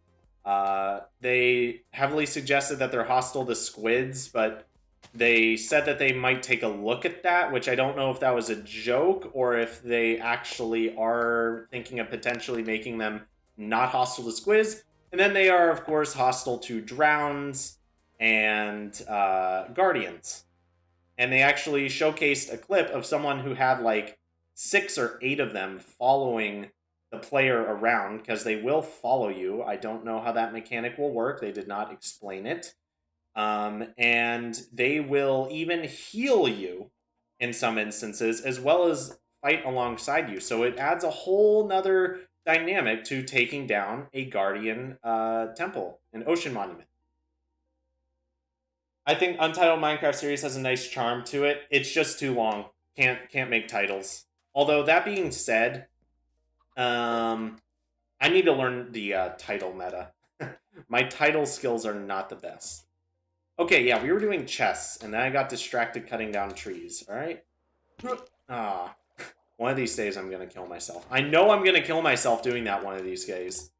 S1: They heavily suggested that they're hostile to squids, but they said that they might take a look at that, which I don't know if that was a joke or if they actually are thinking of potentially making them not hostile to squids. And then they are, of course, hostile to drowns and guardians. And they actually showcased a clip of someone who had like 6 or 8 of them following the player around, because they will follow you. I don't know how that mechanic will work. They did not explain it. And they will even heal you in some instances, as well as fight alongside you. So it adds a whole nother dynamic to taking down a guardian temple, an ocean monument. I think Untitled Minecraft Series has a nice charm to it. It's just too long. Can't make titles. Although that being said, I need to learn the title meta. My title skills are not the best. Okay, yeah, we were doing chests, and then I got distracted cutting down trees, alright? Ah, one of these days I'm gonna kill myself. I know I'm gonna kill myself doing that one of these days.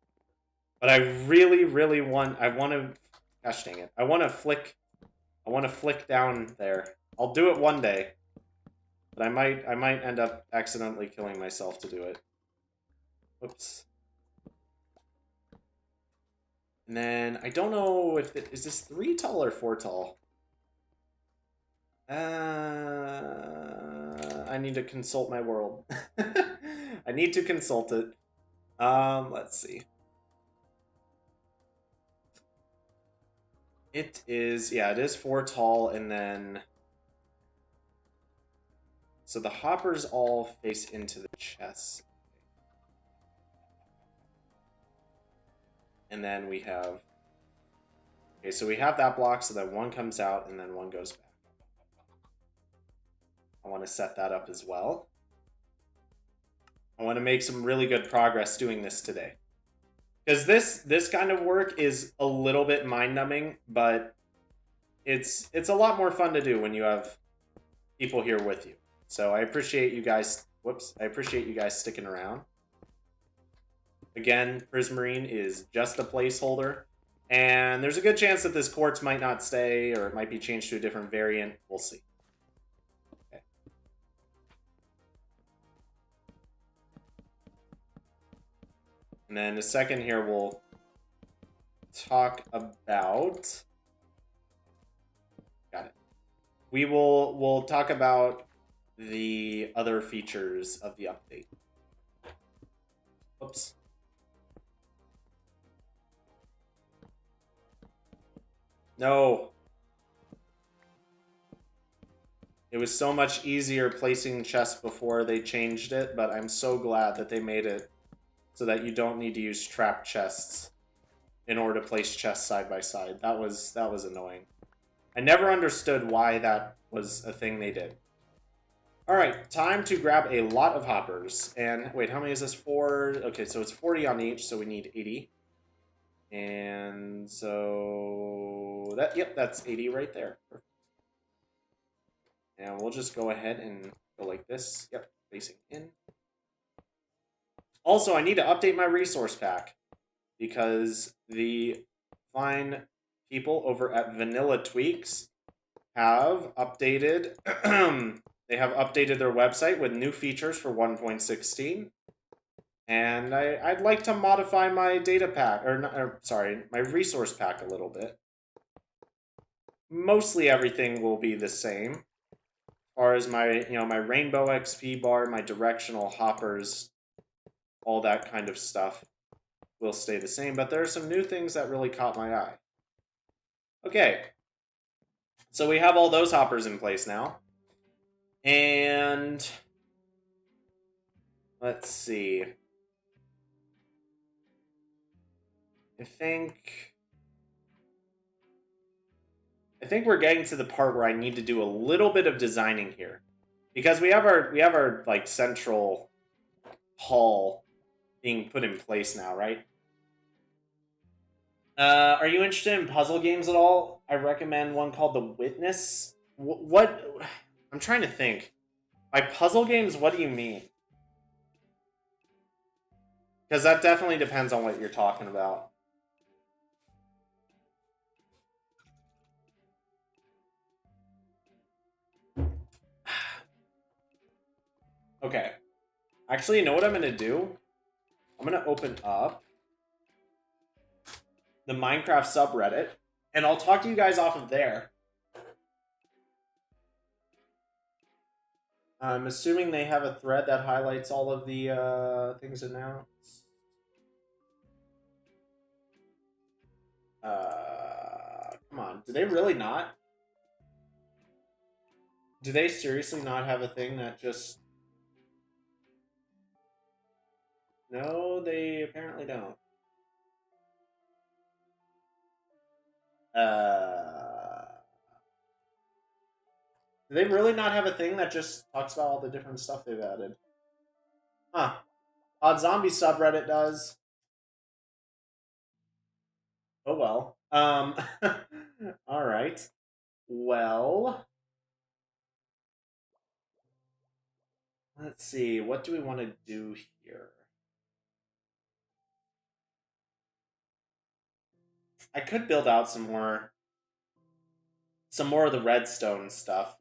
S1: But I really, really want, gosh dang it. I want to flick down there. I'll do it one day. But I might end up accidentally killing myself to do it. Oops. And then, I don't know if is this 3 tall or 4 tall? I need to consult my world. I need to consult it. Let's see. It is, yeah, it is 4 tall, and then... So the hoppers all face into the chest. And then we have... Okay, so we have that block so that one comes out and then one goes back. I want to set that up as well. I want to make some really good progress doing this today. Because this kind of work is a little bit mind-numbing, but it's a lot more fun to do when you have people here with you. So I appreciate you guys... Whoops. I appreciate you guys sticking around. Again, Prismarine is just a placeholder. And there's a good chance that this quartz might not stay, or it might be changed to a different variant. We'll see. Okay. And then a second here, we'll talk about... Got it. We'll talk about the other features of the update. Oops. No. It was so much easier placing chests before they changed it, but I'm so glad that they made it so that you don't need to use trap chests in order to place chests side by side. That was annoying. I never understood why that was a thing they did. Alright, time to grab a lot of hoppers. And wait, how many is this? 4? Okay, so it's 40 on each, so we need 80. And so that, yep, that's 80 right there. And we'll just go ahead and go like this. Yep, facing in. Also, I need to update my resource pack because the fine people over at Vanilla Tweaks have updated they have updated their website with new features for 1.16. And I'd like to modify my data pack, my resource pack a little bit. Mostly everything will be the same. As far as my, my rainbow XP bar, my directional hoppers, all that kind of stuff will stay the same. But there are some new things that really caught my eye. Okay. So we have all those hoppers in place now. And let's see. I think we're getting to the part where I need to do a little bit of designing here. Because we have our like central hall being put in place now, right? Are you interested in puzzle games at all? I recommend one called The Witness. What? I'm trying to think. By puzzle games, what do you mean? Because that definitely depends on what you're talking about. Okay. Actually, you know what I'm going to do? I'm going to open up the Minecraft subreddit, and I'll talk to you guys off of there. I'm assuming they have a thread that highlights all of the things announced. Come on. Do they really not? Do they seriously not have a thing that just... No, they apparently don't. Do they really not have a thing that just talks about all the different stuff they've added? Huh. Odd Zombie subreddit does. Oh well. All right. Well, let's see. What do we want to do here? I could build out some more of the redstone stuff.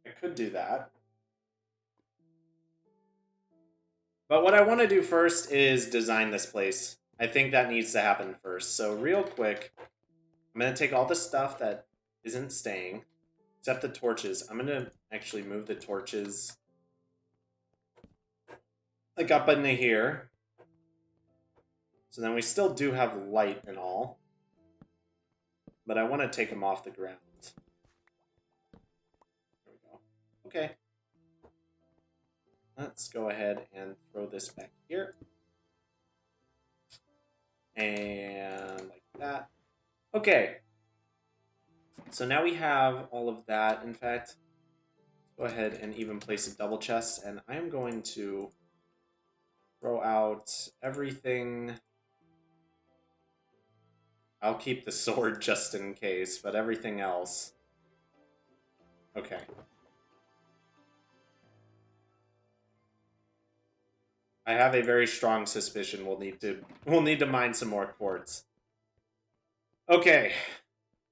S1: I could do that. But what I want to do first is design this place. I think that needs to happen first. So real quick, I'm going to take all the stuff that isn't staying, except the torches. I'm going to actually move the torches like up into here. So then we still do have light and all. But I want to take them off the ground. There we go. Okay. Let's go ahead and throw this back here. And like that. Okay. So now we have all of that. In fact, go ahead and even place a double chest. And I'm going to throw out everything. I'll keep the sword just in case, but everything else. Okay. I have a very strong suspicion we'll need to mine some more quartz. Okay.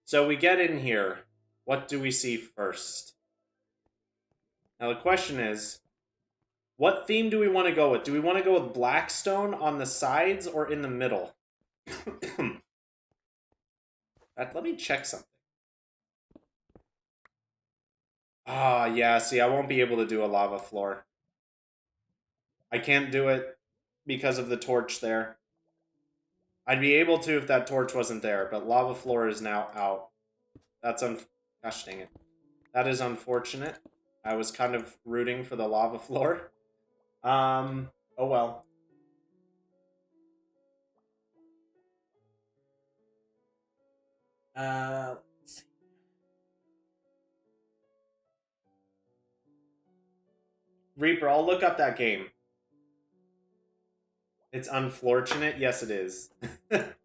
S1: So we get in here. What do we see first? Now the question is, what theme do we want to go with? Do we want to go with Blackstone on the sides or in the middle? Let me check something. Ah, yeah, see, I won't be able to do a lava floor. I can't do it because of the torch there. I'd be able to if that torch wasn't there, but lava floor is now out. That's gosh dang it. That is unfortunate. I was kind of rooting for the lava floor. Oh well. Let's see. Reaper, I'll look up that game. It's unfortunate. Yes, it is. It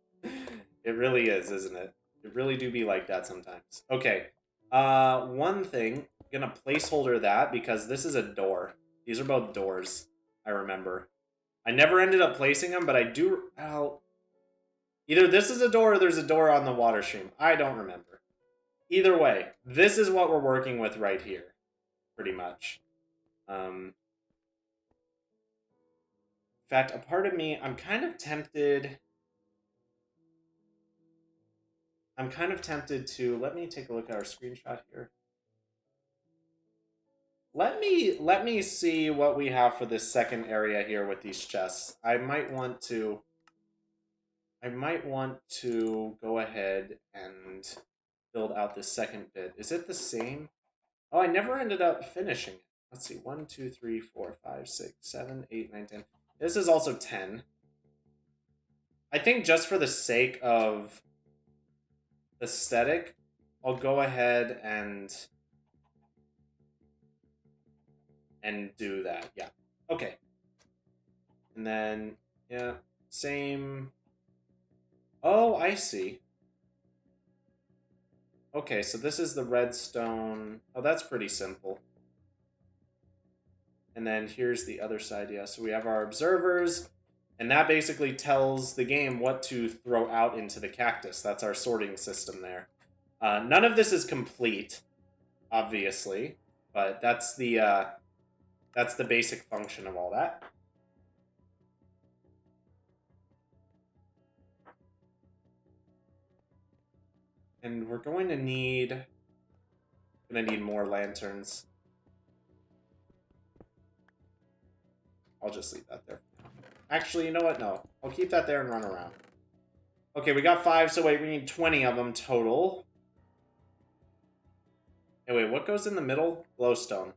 S1: really is, isn't it? It really do be like that sometimes. Okay. One thing, I'm gonna placeholder that because this is a door. These are both doors, I remember. I never ended up placing them, but I do... Well, either this is a door or there's a door on the water stream. I don't remember. Either way, this is what we're working with right here, pretty much. In fact, a part of me, I'm kind of tempted to... Let me take a look at our screenshot here. Let me see what we have for this second area here with these chests. I might want to go ahead and build out this second bit. Is it the same? Oh, I never ended up finishing it. Let's see. 1, 2, 3, 4, 5, 6, 7, 8, 9, 10. This is also 10. I think just for the sake of aesthetic, I'll go ahead and do that. Yeah. Okay. And then, yeah, same. Oh, I see. Okay, so this is the redstone. Oh, that's pretty simple. And then here's the other side, yeah. So we have our observers, and that basically tells the game what to throw out into the cactus. That's our sorting system there. None of this is complete, obviously, but that's the basic function of all that. And we're going to need more lanterns. I'll just leave that there. Actually, you know what? No. I'll keep that there and run around. Okay, we got 5, so wait, we need 20 of them total. Hey, wait, what goes in the middle? Glowstone.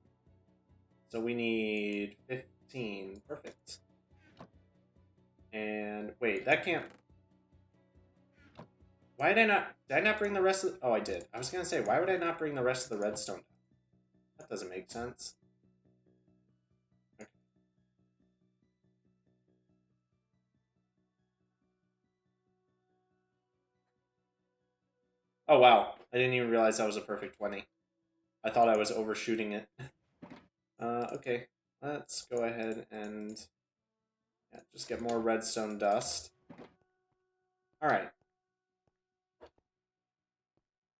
S1: So we need 15. Perfect. And wait, that can't... Why did I not... Did I not bring the rest of... Oh, I did. I was going to say, why would I not bring the rest of the redstone? That doesn't make sense. Okay. Oh, wow. I didn't even realize that was a perfect 20. I thought I was overshooting it. Okay. Let's go ahead and just get more redstone dust. Alright.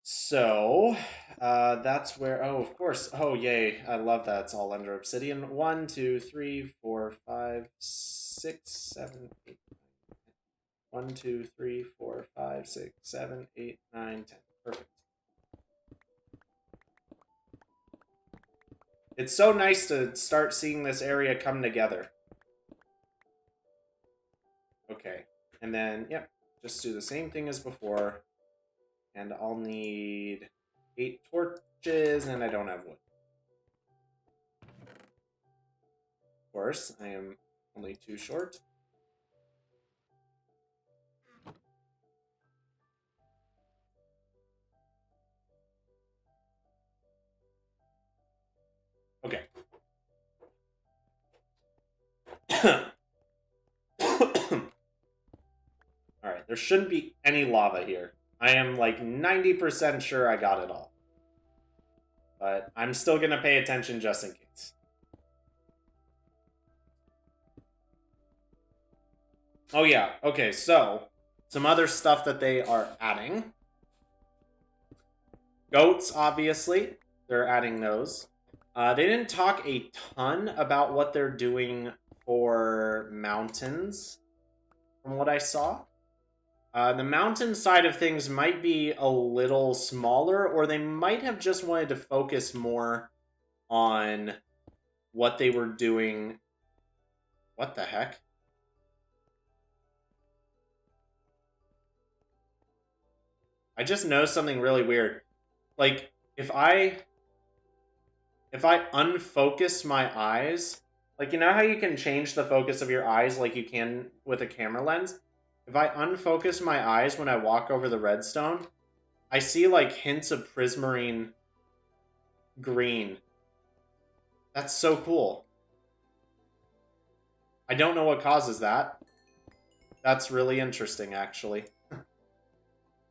S1: So, that's where... Oh, of course. Oh, yay. I love that. It's all under obsidian. 1, 2, 3, 4, 5, 6, 7, 8. 1, 2, 3, 4, 5, 6, 7, 8, 9, 10. Perfect. It's so nice to start seeing this area come together. Okay. And then, yep, just do the same thing as before. And I'll need 8 torches, and I don't have wood. Of course, I am only 2 short. Okay. Alright, there shouldn't be any lava here. I am like 90% sure I got it all. But I'm still going to pay attention just in case. Oh yeah, okay, so some other stuff that they are adding. Goats, obviously. They're adding those. They didn't talk a ton about what they're doing for mountains, from what I saw. The mountain side of things might be a little smaller, or they might have just wanted to focus more on what they were doing. What the heck? I just noticed something really weird. Like, if I unfocus my eyes, like, you know how you can change the focus of your eyes like you can with a camera lens? If I unfocus my eyes when I walk over the redstone, I see, like, hints of prismarine green. That's so cool. I don't know what causes that. That's really interesting, actually.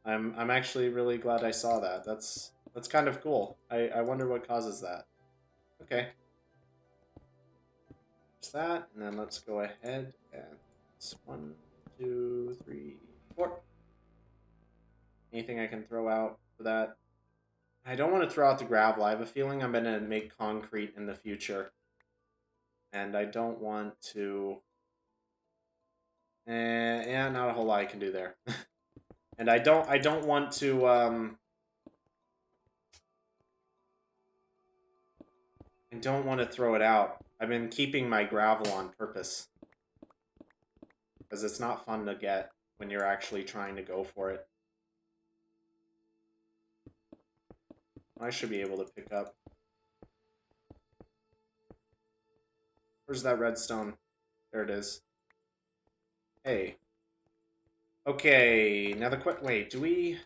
S1: I'm actually really glad I saw that. That's kind of cool. I wonder what causes that. Okay. Just that, and then let's go ahead and it's 1, 2, 3, 4. Anything I can throw out for that? I don't want to throw out the gravel. I have a feeling I'm going to make concrete in the future. And I don't want to... yeah, not a whole lot I can do there. And I don't want to... I don't want to throw it out. I've been keeping my gravel on purpose. Because it's not fun to get when you're actually trying to go for it. I should be able to pick up. Where's that redstone? There it is. Hey. Okay, now the wait, do we...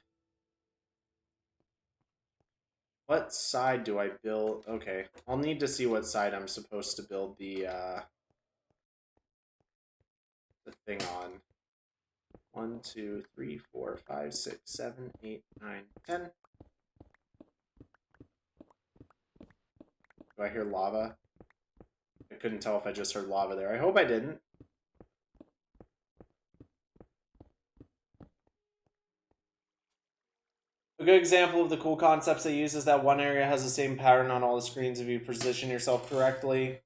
S1: What side do I build? Okay, I'll need to see what side I'm supposed to build the thing on. 1, 2, 3, 4, 5, 6, 7, 8, 9, 10. Do I hear lava? I couldn't tell if I just heard lava there. I hope I didn't. A good example of the cool concepts they use is that one area has the same pattern on all the screens. If you position yourself correctly,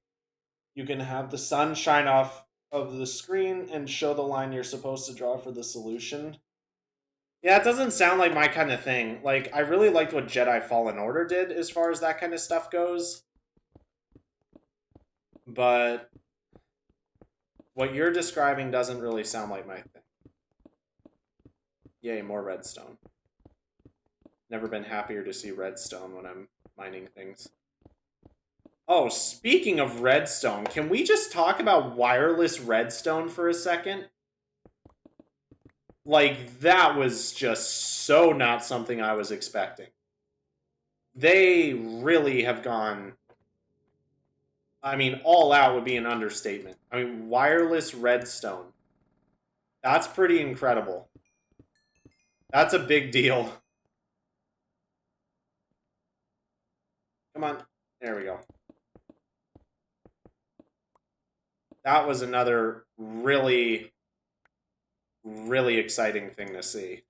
S1: you can have the sun shine off of the screen and show the line you're supposed to draw for the solution. Yeah, it doesn't sound like my kind of thing. Like, I really liked what Jedi Fallen Order did as far as that kind of stuff goes. But what you're describing doesn't really sound like my thing. Yay, more redstone. Never been happier to see redstone when I'm mining things. Oh, speaking of redstone, can we just talk about wireless redstone for a second? Like, that was just so not something I was expecting. They really have gone... I mean, all out would be an understatement. I mean, wireless redstone. That's pretty incredible. That's a big deal. Come on. There we go. That was another really, really exciting thing to see.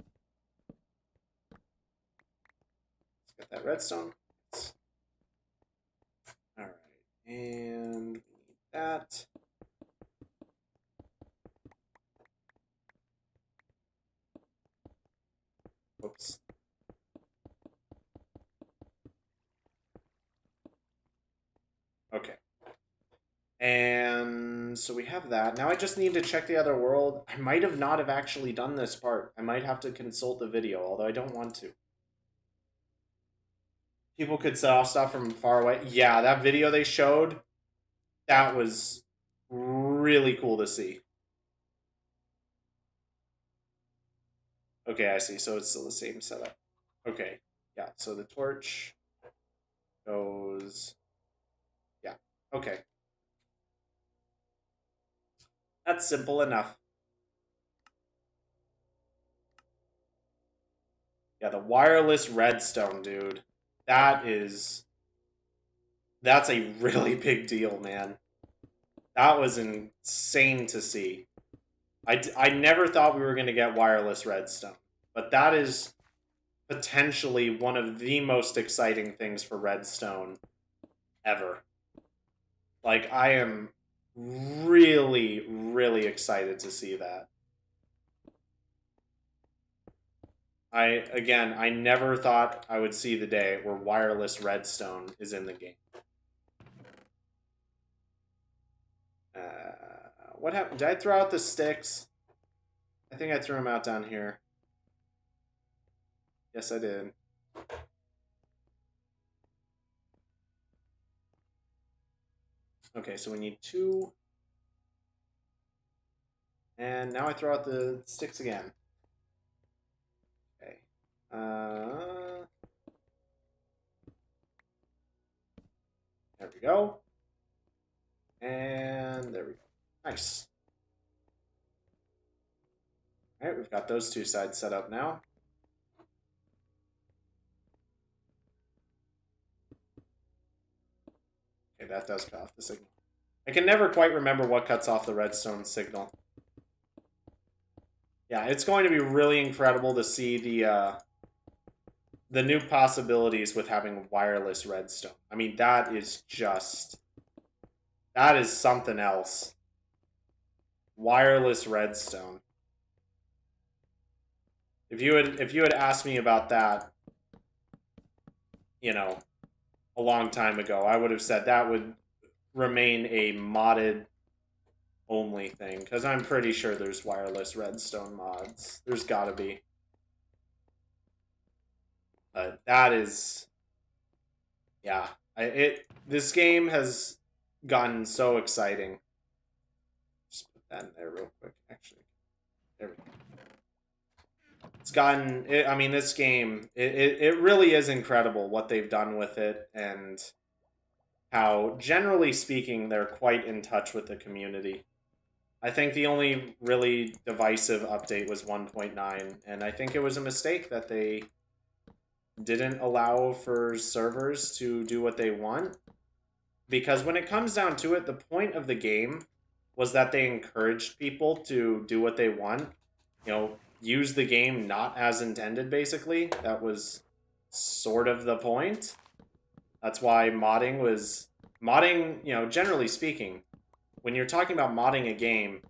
S1: Let's get that redstone. All right. And we need that. Oops. Okay. And so we have that. Now I just need to check the other world. I might have not have actually done this part. I might have to consult the video, although I don't want to. People could set off stuff from far away. Yeah, that video they showed, that was really cool to see. Okay, I see. So it's still the same setup. Okay. Yeah, so the torch goes... Yeah, okay. That's simple enough. Yeah, the wireless redstone, dude. That's a really big deal, man. That was insane to see. I never thought we were going to get wireless redstone, but that is potentially one of the most exciting things for redstone ever. Like, I am really, really excited to see that. I never thought I would see the day where wireless redstone is in the game. What happened? Did I throw out the sticks? I think I threw them out down here. Yes, I did. Okay, so we need 2. And now I throw out the sticks again. Okay. There we go. And there we go. Nice. All right, we've got those 2 sides set up now. Okay, that does cut off the signal. I can never quite remember what cuts off the redstone signal. Yeah, it's going to be really incredible to see the new possibilities with having wireless redstone. I mean, that is something else. Wireless redstone. If you had asked me about that, you know, a long time ago, I would have said that would remain a modded only thing, because I'm pretty sure there's wireless redstone mods. There's gotta be. That is, yeah. This game has gotten so exciting. Just put that in there real quick, actually. There we go. It's gotten, I mean, this game, it really is incredible what they've done with it, and how, generally speaking, they're quite in touch with the community. I think the only really divisive update was 1.9, and I think it was a mistake that they didn't allow for servers to do what they want. Because when it comes down to it, the point of the game was that they encouraged people to do what they want. You know, use the game not as intended, basically. That was sort of the point. That's why modding was... Modding, you know, generally speaking, when you're talking about modding a game,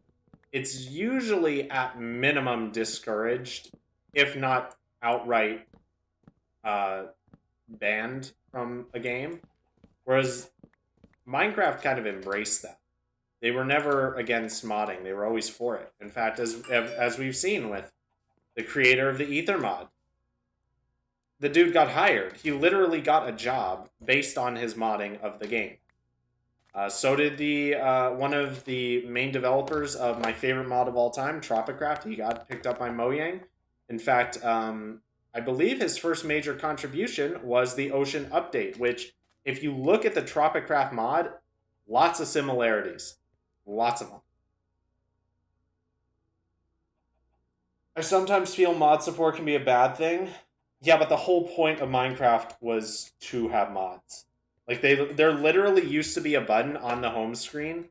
S1: it's usually at minimum discouraged, if not outright banned from a game. Whereas Minecraft kind of embraced that. They were never against modding. They were always for it. In fact, as we've seen with the creator of the Ether mod, the dude got hired. He literally got a job based on his modding of the game. So did the one of the main developers of my favorite mod of all time, Tropicraft. He got picked up by Mojang. In fact, I believe his first major contribution was the Ocean update, which, if you look at the Tropicraft mod, lots of similarities. Lots of them. I sometimes feel mod support can be a bad thing. Yeah, but the whole point of Minecraft was to have mods. Like, there literally used to be a button on the home screen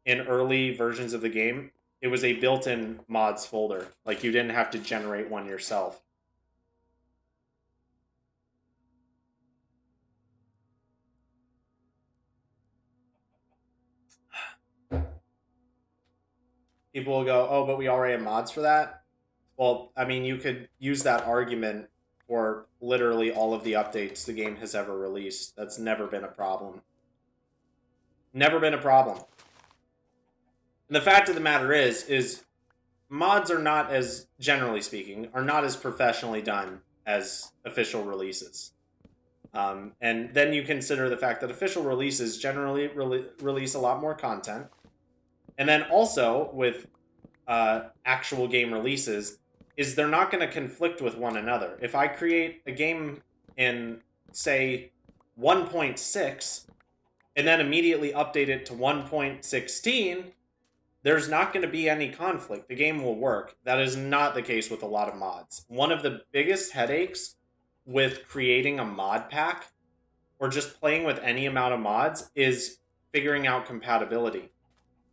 S1: in early versions of the game. It was a built-in mods folder. Like, you didn't have to generate one yourself. People will go, oh, but we already have mods for that. Well, I mean, you could use that argument for literally all of the updates the game has ever released. That's never been a problem. Never been a problem. And the fact of the matter is mods are not, as generally speaking, are not as professionally done as official releases. And then you consider the fact that official releases generally release a lot more content. And then also with actual game releases, is they're not going to conflict with one another. If I create a game in, say, 1.6 and then immediately update it to 1.16, there's not going to be any conflict. The game will work. That is not the case with a lot of mods. One of the biggest headaches with creating a mod pack or just playing with any amount of mods is figuring out compatibility.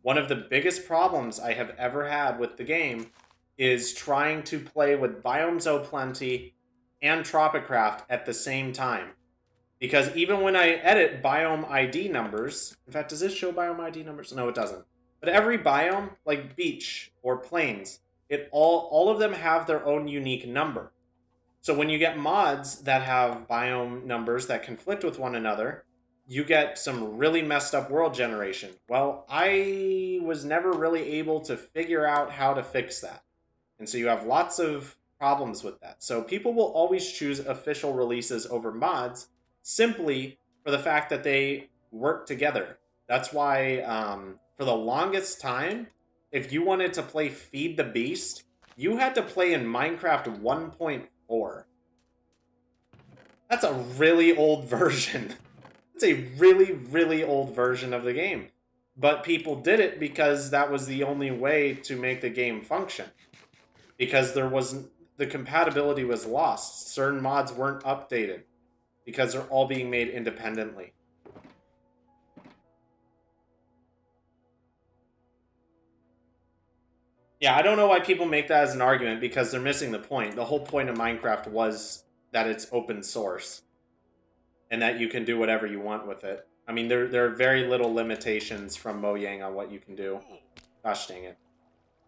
S1: One of the biggest problems I have ever had with the game is trying to play with Biomes O'Plenty and Tropicraft at the same time. Because even when I edit biome ID numbers, in fact, does this show biome ID numbers? No, it doesn't. But every biome, like beach or plains, all of them have their own unique number. So when you get mods that have biome numbers that conflict with one another, you get some really messed up world generation. Well, I was never really able to figure out how to fix that. And so you have lots of problems with that. So people will always choose official releases over mods simply for the fact that they work together. That's why, for the longest time, if you wanted to play Feed the Beast, you had to play in Minecraft 1.4. That's a really old version. It's a really, really old version of the game. But people did it because that was the only way to make the game function. Because the compatibility was lost. Certain mods weren't updated because they're all being made independently. Yeah, I don't know why people make that as an argument because they're missing the point. The whole point of Minecraft was that it's open source and that you can do whatever you want with it. I mean, there are very little limitations from Mojang on what you can do. Gosh dang it.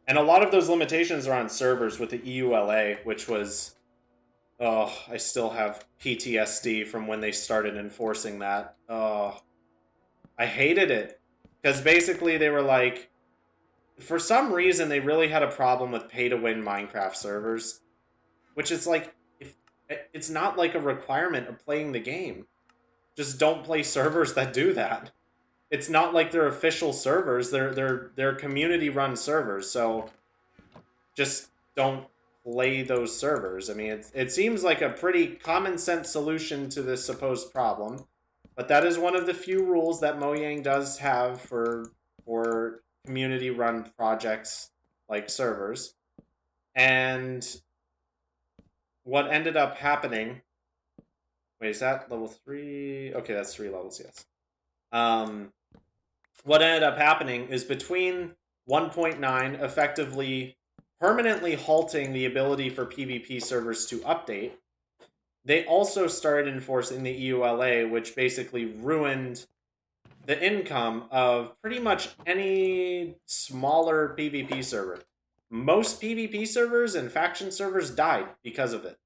S1: And a lot of those limitations are on servers with the EULA, which was... Oh, I still have PTSD from when they started enforcing that. Oh, I hated it. Because basically they were like... For some reason, they really had a problem with pay-to-win Minecraft servers. Which is like... It's not like a requirement of playing the game. Just don't play servers that do that. It's not like they're official servers. They're community-run servers, so just don't play those servers. I mean, it seems like a pretty common sense solution to this supposed problem, but that is one of the few rules that Mojang does have for community-run projects like servers. And what ended up happening... Wait, is that level 3? Okay, that's 3 levels, yes. What ended up happening is between 1.9 effectively permanently halting the ability for PvP servers to update, they also started enforcing the EULA, which basically ruined the income of pretty much any smaller PvP server. Most PvP servers and faction servers died because of it.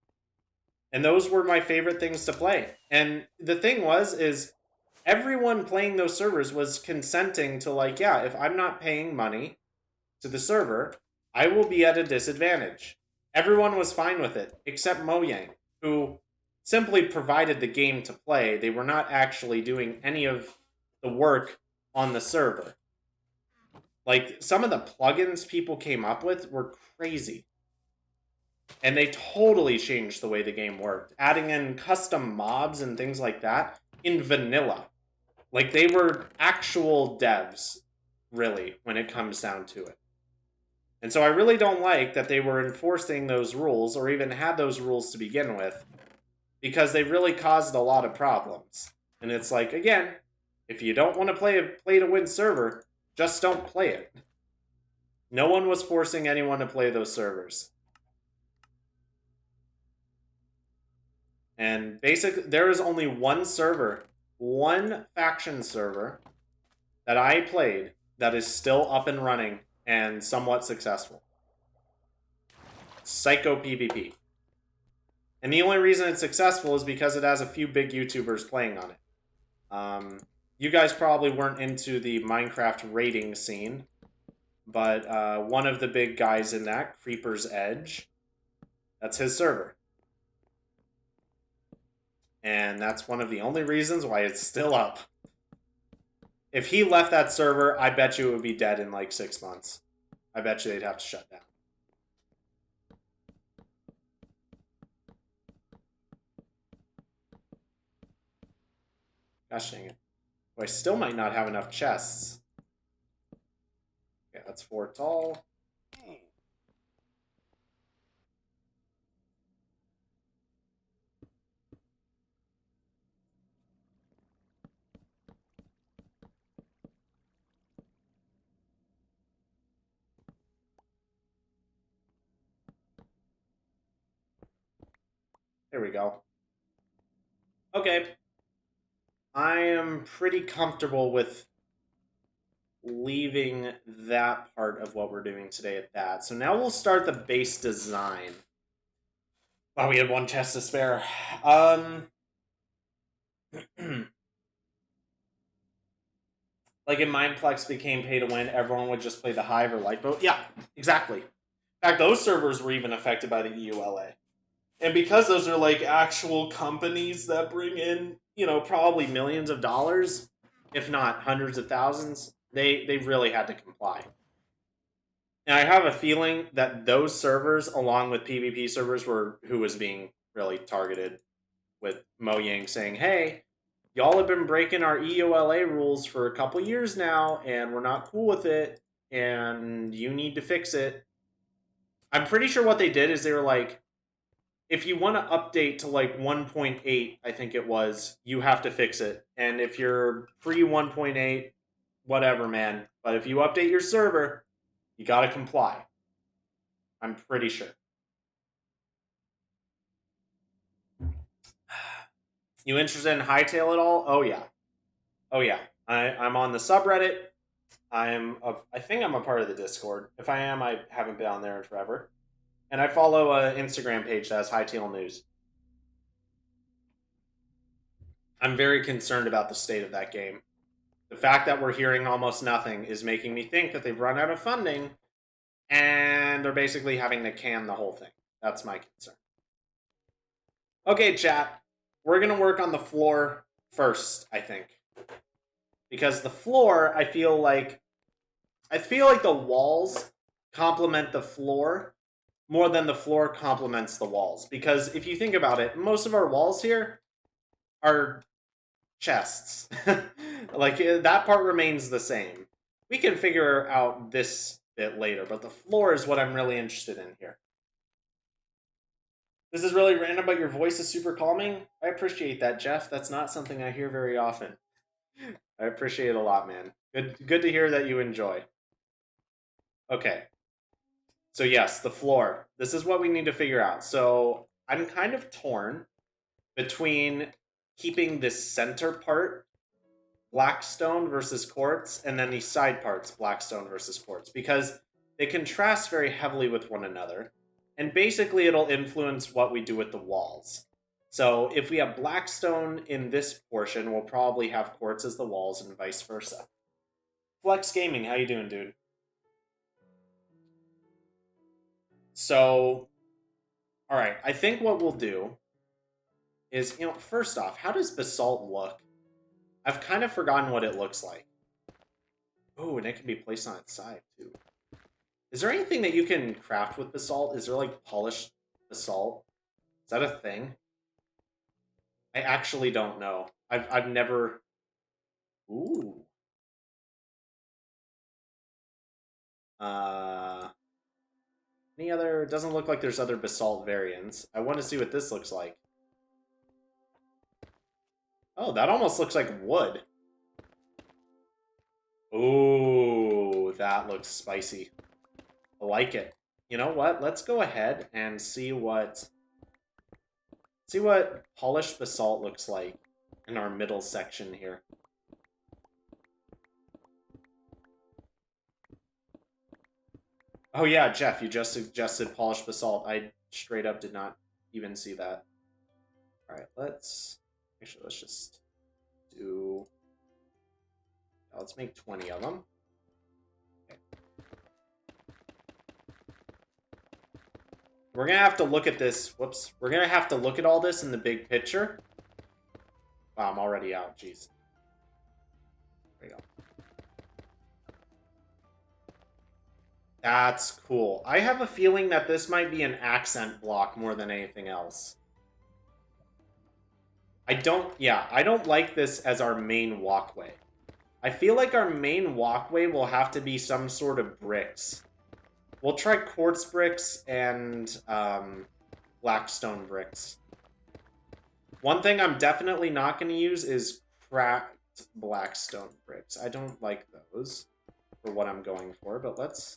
S1: And those were my favorite things to play. And the thing is everyone playing those servers was consenting to, like, yeah, if I'm not paying money to the server, I will be at a disadvantage. Everyone was fine with it, except Mojang, who simply provided the game to play. They were not actually doing any of the work on the server. Like, some of the plugins people came up with were crazy. And they totally changed the way the game worked, adding in custom mobs and things like that in vanilla. Like, they were actual devs, really, when it comes down to it. And so I really don't like that they were enforcing those rules, or even had those rules to begin with, because they really caused a lot of problems. And it's like, again, if you don't want to play a play-to-win server, just don't play it. No one was forcing anyone to play those servers. And basically, there is only one server, one faction server that I played that is still up and running and somewhat successful. Psycho PvP. And the only reason it's successful is because it has a few big YouTubers playing on it. You guys probably weren't into the Minecraft raiding scene, but one of the big guys in that, Creeper's Edge, that's his server. And that's one of the only reasons why it's still up. If he left that server, I bet you it would be dead in like 6 months. I bet you they'd have to shut down. Gosh dang it. Oh, I still might not have enough chests. Okay, that's 4 tall. There we go. Okay. I am pretty comfortable with leaving that part of what we're doing today at that. So now we'll start the base design. Wow, we had 1 chest to spare. Like if Mineplex became pay to win, everyone would just play the Hive or Lifeboat. Yeah, exactly. In fact, those servers were even affected by the EULA. And because those are like actual companies that bring in, probably millions of dollars, if not hundreds of thousands, they really had to comply. And I have a feeling that those servers, along with PvP servers, were who was being really targeted, with Mojang saying, hey, y'all have been breaking our EULA rules for a couple years now, and we're not cool with it, and you need to fix it. I'm pretty sure what they did is they were like, if you want to update to like 1.8, I think it was, you have to fix it. And if you're pre 1.8, whatever, man. But if you update your server, you got to comply. I'm pretty sure. You interested in Hightail at all? Oh, yeah. Oh, yeah. I'm on the subreddit. I think I'm a part of the Discord. If I am, I haven't been on there in forever. And I follow an Instagram page that has Hightail News. I'm very concerned about the state of that game. The fact that we're hearing almost nothing is making me think that they've run out of funding and they're basically having to can the whole thing. That's my concern. Okay, chat. We're going to work on the floor first, I think. Because the floor, I feel like the walls complement the floor more than the floor complements the walls. Because if you think about it, most of our walls here are chests. Like, that part remains the same. We can figure out this bit later, but the floor is what I'm really interested in here. This is really random, but your voice is super calming. I appreciate that, Jeff. That's not something I hear very often. I appreciate it a lot, man. Good to hear that you enjoy. Okay. So yes, the floor. This is what we need to figure out. So I'm kind of torn between keeping this center part blackstone versus quartz, and then these side parts blackstone versus quartz, because they contrast very heavily with one another, and basically it'll influence what we do with the walls. So if we have blackstone in this portion, we'll probably have quartz as the walls and vice versa. Flex Gaming, how you doing, dude? So, all right, I think what we'll do is, first off, how does basalt look? I've kind of forgotten what it looks like. Oh, and it can be placed on its side, too. Is there anything that you can craft with basalt? Is there, like, polished basalt? Is that a thing? I actually don't know. I've never... Ooh. Any other... It doesn't look like there's other basalt variants. I want to see what this looks like. Oh, that almost looks like wood. Ooh, that looks spicy. I like it. You know what? Let's go ahead and see what polished basalt looks like in our middle section here. Oh yeah, Jeff, you just suggested polished basalt. I straight up did not even see that. All right, let's just do. Let's make 20 of them. Okay. We're gonna have to look at this. Whoops. We're gonna have to look at all this in the big picture. Wow, I'm already out. Jeez. There we go. That's cool. I have a feeling that this might be an accent block more than anything else. I don't like this as our main walkway. I feel like our main walkway will have to be some sort of bricks. We'll try quartz bricks and blackstone bricks. One thing I'm definitely not going to use is cracked blackstone bricks. I don't like those for what I'm going for, but let's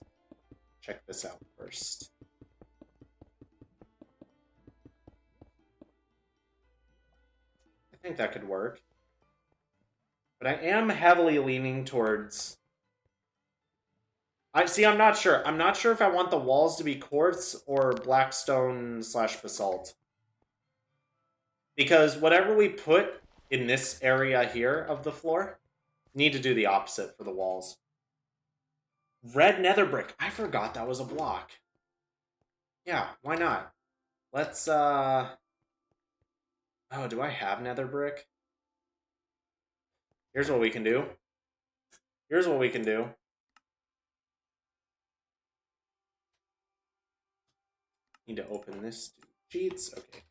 S1: check this out first. I think that could work. But I am heavily leaning towards... I'm not sure. I'm not sure if I want the walls to be quartz or blackstone / basalt. Because whatever we put in this area here of the floor, need to do the opposite for the walls. Red nether brick. I forgot that was a block. Yeah, why not? Let's, Oh, do I have nether brick? Here's what we can do. Here's what we can do. Need to open this to cheats. Okay.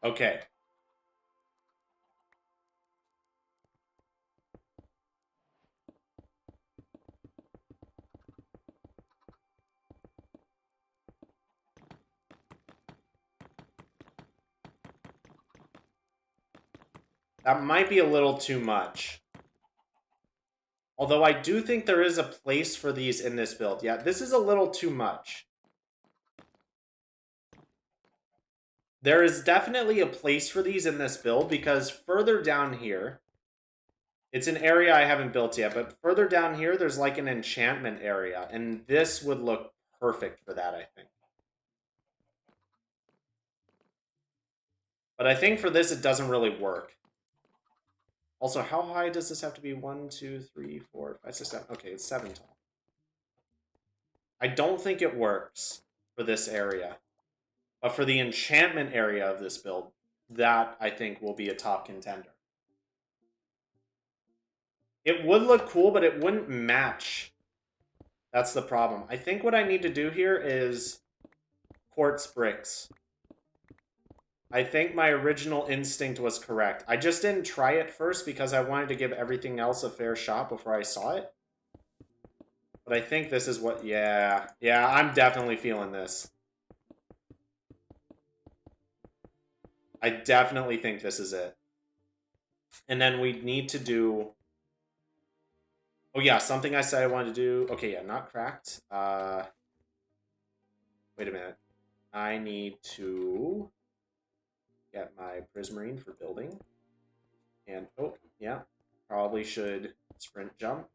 S1: Okay. That might be a little too much. Although I do think there is a place for these in this build. Yeah, this is a little too much. There is definitely a place for these in this build because further down here, it's an area I haven't built yet, but further down here, there's like an enchantment area, and this would look perfect for that, I think. But I think for this, it doesn't really work. Also, how high does this have to be? 1, 2, 3, 4, 5, 6, 7. Okay, it's 7 tall. I don't think it works for this area. But for the enchantment area of this build, that, I think, will be a top contender. It would look cool, but it wouldn't match. That's the problem. I think what I need to do here is quartz bricks. I think my original instinct was correct. I just didn't try it first because I wanted to give everything else a fair shot before I saw it. But I think this is what... Yeah, I'm definitely feeling this. I definitely think this is it. And then we need to do... Oh yeah, something I said I wanted to do... Okay, yeah, not cracked. Wait a minute. I need to get my prismarine for building. And, oh, yeah. Probably should sprint jump.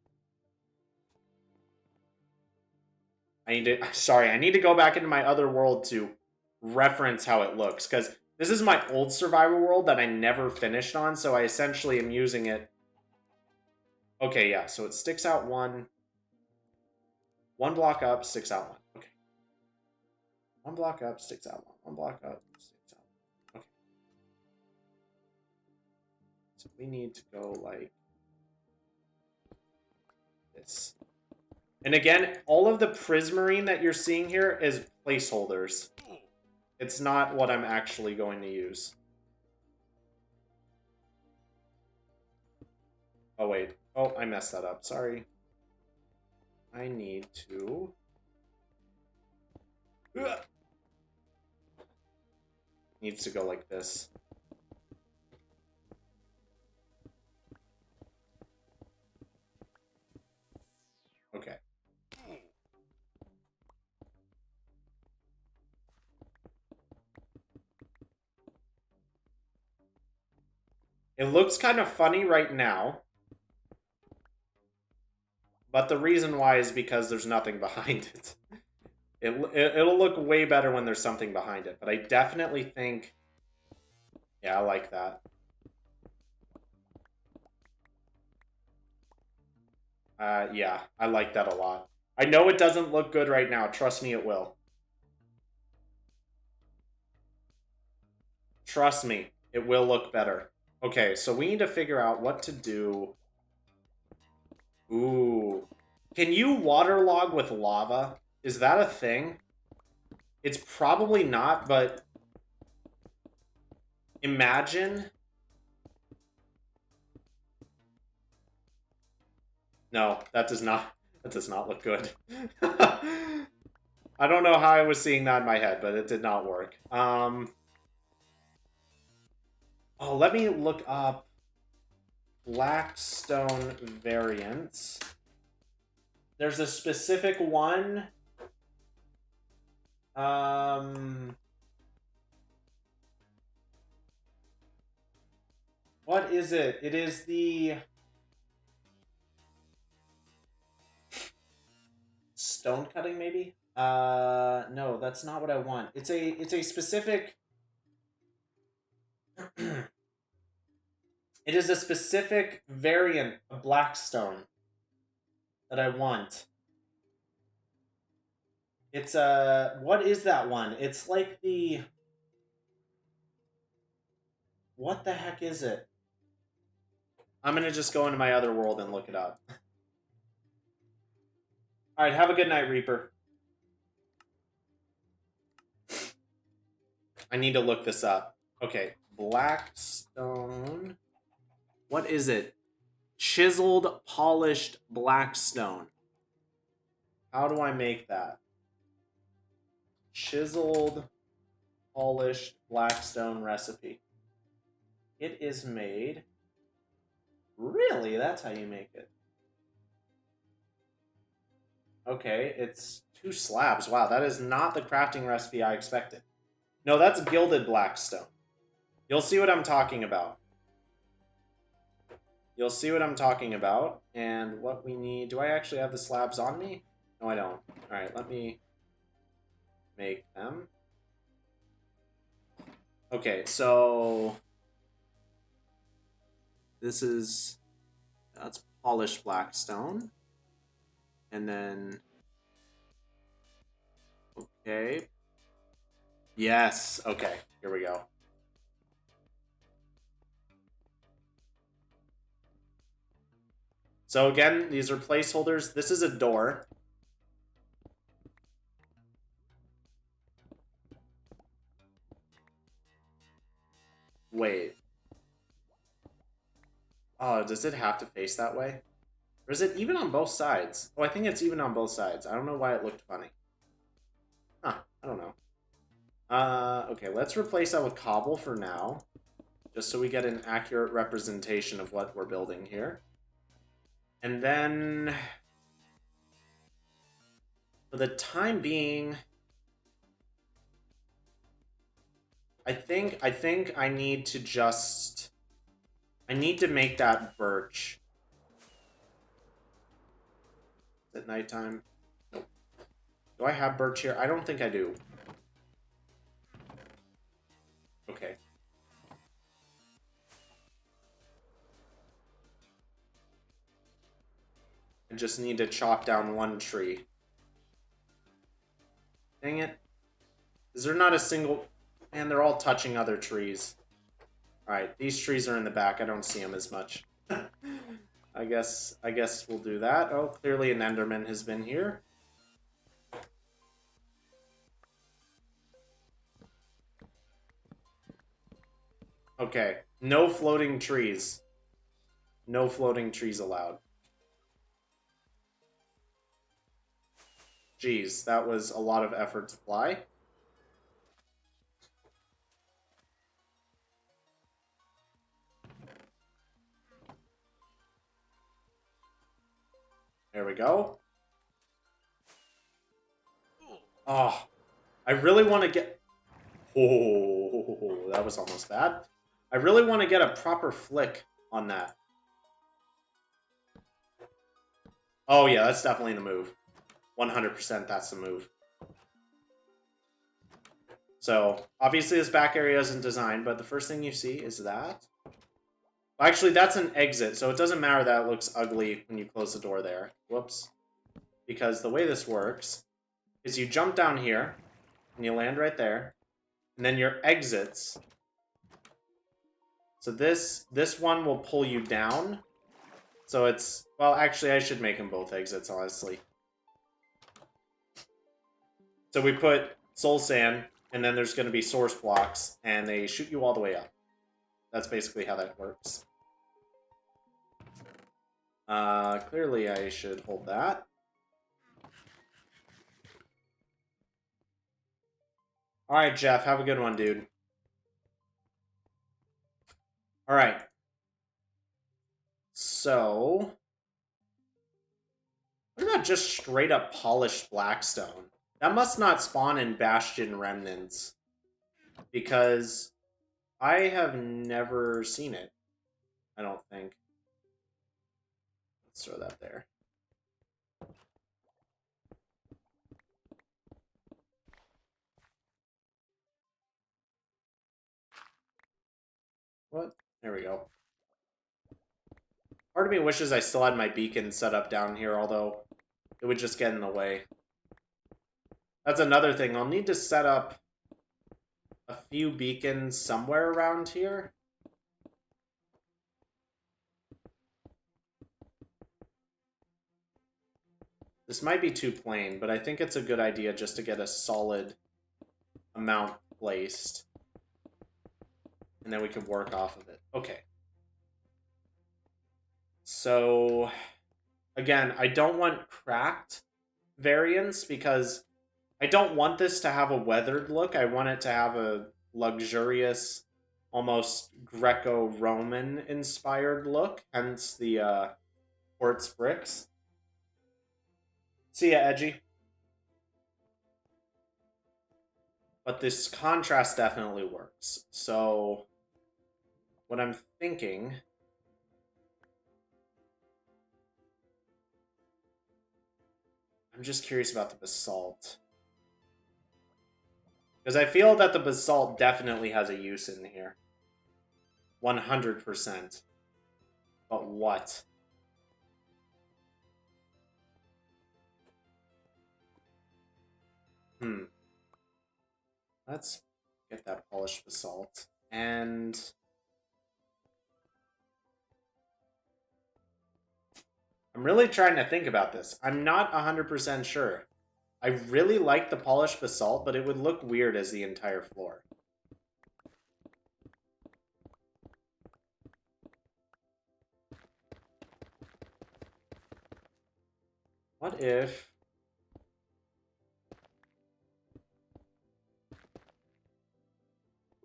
S1: I need to go back into my other world to reference how it looks, because this is my old survival world that I never finished on, so I essentially am using it. Okay, yeah, so it sticks out one block up, sticks out one. Okay. One block up, sticks out one. One block up, sticks out one. Okay. So we need to go like this. And again, all of the prismarine that you're seeing here is placeholders. It's not what I'm actually going to use. Oh, wait. Oh, I messed that up. Sorry. I need to... needs to go like this. Okay. It looks kind of funny right now. But the reason why is because there's nothing behind it. It'll look way better when there's something behind it. But I definitely think... Yeah, I like that. Yeah, I like that a lot. I know it doesn't look good right now. Trust me, it will. Trust me, it will look better. Okay, so we need to figure out what to do. Ooh. Can you waterlog with lava? Is that a thing? It's probably not, but... Imagine... No, that does not look good. I don't know how I was seeing that in my head, but it did not work. Oh, let me look up Blackstone variants. There's a specific one. What is it? It is the stone cutting, maybe? No, that's not what I want. It's a specific... It is a specific variant of Blackstone that I want. It's what is that one? It's like the... What the heck is it? I'm gonna just go into my other world and look it up. Alright, have a good night, Reaper. I need to look this up. Okay, Blackstone. What is it? Chiseled, polished Blackstone. How do I make that? Chiseled, polished Blackstone recipe. It is made... Really? That's how you make it. Okay, it's 2 slabs. Wow, that is not the crafting recipe I expected. No, that's gilded Blackstone. You'll see what I'm talking about. You'll see what I'm talking about. And what we need... Do I actually have the slabs on me? No, I don't. Alright, let me make them. Okay, so... This is... That's polished Blackstone. And then... Okay. Yes, okay. Here we go. So again, these are placeholders. This is a door. Wait. Oh, does it have to face that way? Or is it even on both sides? Oh, I think it's even on both sides. I don't know why it looked funny. Huh, I don't know. Okay, let's replace that with cobble for now. Just so we get an accurate representation of what we're building here. And then... For the time being... I think I need to just... I need to make that birch. Is it nighttime? Nope. Do I have birch here? I don't think I do. Okay. I just need to chop down 1 tree. Dang it. Is there not a single... Man, they're all touching other trees. Alright, these trees are in the back. I don't see them as much. I guess we'll do that. Oh, clearly an Enderman has been here. Okay, no floating trees. No floating trees allowed. Jeez, that was a lot of effort to fly. There we go. Oh, I really want to get... Oh, that was almost bad. I really want to get a proper flick on that. Oh, yeah, that's definitely the move. 100% that's the move. So, obviously this back area isn't designed, but the first thing you see is that. Actually, that's an exit, so it doesn't matter that it looks ugly when you close the door there. Whoops. Because the way this works is you jump down here, and you land right there, and then your exits. So this one will pull you down. So it's... Well, actually, I should make them both exits, honestly. So we put Soul Sand, and then there's going to be source blocks, and they shoot you all the way up. That's basically how that works. Clearly I should hold that. Alright, Jeff, have a good one, dude. Alright. So... what about just straight up polished blackstone? That must not spawn in Bastion Remnants. Because I have never seen it. I don't think. Let's throw that there. What? There we go. Part of me wishes I still had my beacon set up down here, although it would just get in the way. That's another thing. I'll need to set up a few beacons somewhere around here. This might be too plain, but I think it's a good idea just to get a solid amount placed. And then we can work off of it. Okay. So, again, I don't want cracked variants because I don't want this to have a weathered look. I want it to have a luxurious, almost Greco-Roman inspired look, hence the quartz bricks. See ya, Edgy. But this contrast definitely works. So, what I'm thinking... I'm just curious about the basalt. Because I feel that the basalt definitely has a use in here. 100%. But what? Let's get that polished basalt. And... I'm really trying to think about this. I'm not 100% sure. I really like the polished basalt, but it would look weird as the entire floor. What if...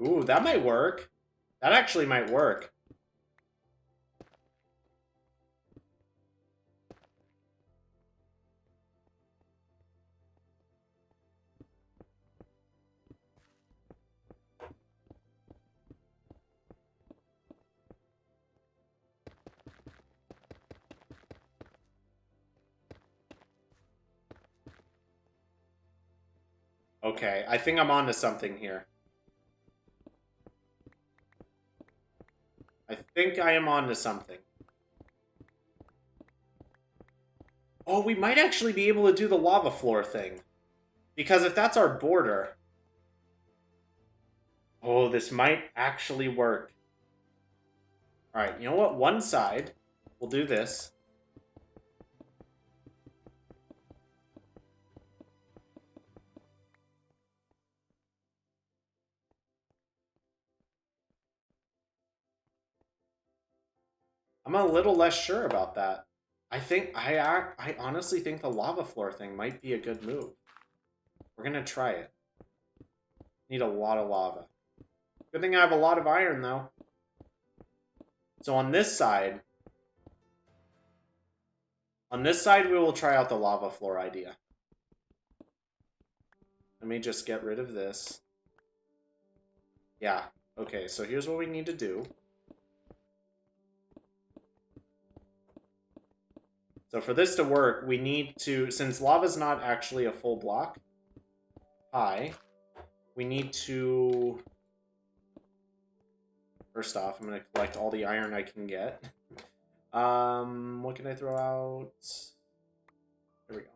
S1: Ooh, that might work. That actually might work. Okay, I think I'm onto something here. I think I am onto something. Oh, we might actually be able to do the lava floor thing. Because if that's our border... Oh, this might actually work. Alright, you know what? One side, we'll do this. I'm a little less sure about that. I honestly think the lava floor thing might be a good move. We're gonna try it. Need a lot of lava. Good thing I have a lot of iron, though. So on this side, On this side, we will try out the lava floor idea. Let me just get rid of this. Yeah. Okay, so here's what we need to do. So for this to work, we need to, since lava's not actually a full block high, we need to, first off, I'm going to collect all the iron I can get. What can I throw out? There we go.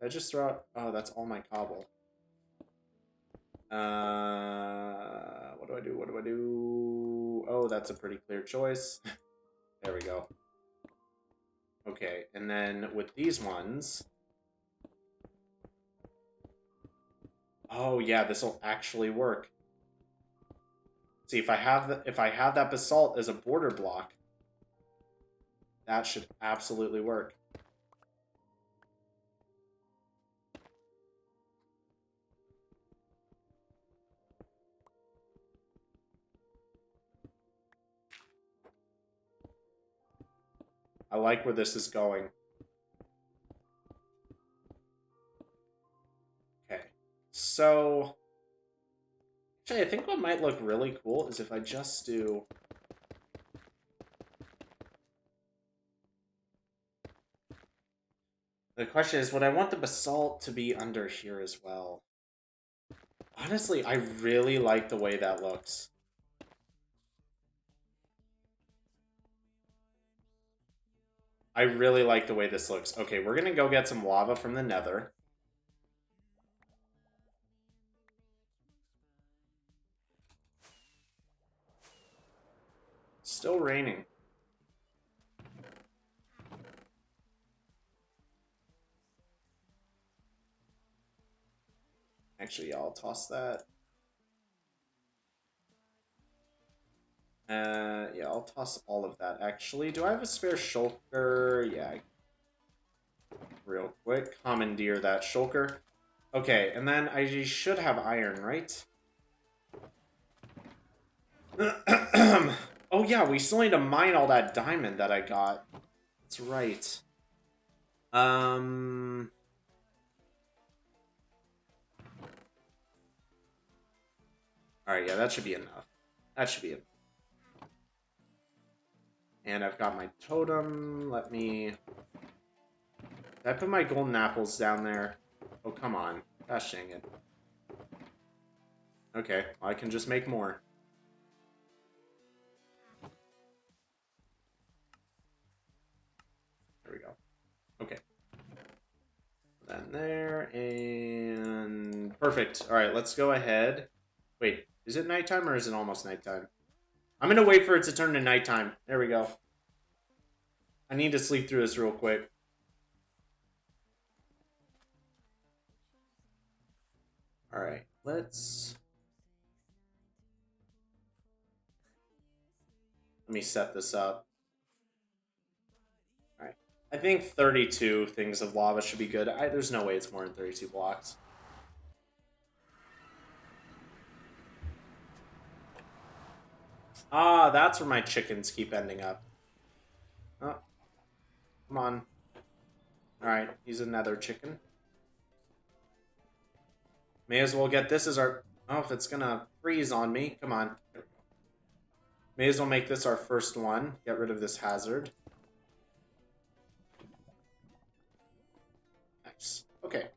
S1: Did I just throw out, oh, that's all my cobble. What do I do? What do I do? Oh, that's a pretty clear choice. There we go. Okay, and then with these ones... Oh yeah, this will actually work. See, if I have that basalt as a border block, that should absolutely work. I like where this is going. Okay, so... Actually, I think what might look really cool is if I just do... The question is, would I want the basalt to be under here as well? Honestly, I really like the way that looks. I really like the way this looks. Okay, we're gonna go get some lava from the nether. Still raining. Actually, yeah, I'll toss that. Yeah, I'll toss all of that, actually. Do I have a spare shulker? Yeah. Real quick. Commandeer that shulker. Okay, and then I should have iron, right? Oh, yeah, we still need to mine all that diamond that I got. That's right. Alright, yeah, that should be enough. That should be enough. And I've got my totem. Let me... Did I put my golden apples down there? Oh, come on. Gosh dang it. Okay, well, I can just make more. There we go. Okay. Then there, and... Perfect. Alright, let's go ahead. Wait, is it nighttime or is it almost nighttime? I'm gonna wait for it to turn to nighttime. There we go. I need to sleep through this real quick. Alright, let's... Let me set this up. Alright. I think 32 things of lava should be good. There's no way it's more than 32 blocks. Ah, that's where my chickens keep ending up. Oh. Come on. Alright, he's a nether chicken. May as well get this as our... Oh, if it's gonna freeze on me. Come on. May as well make this our first one. Get rid of this hazard. Nice. Okay.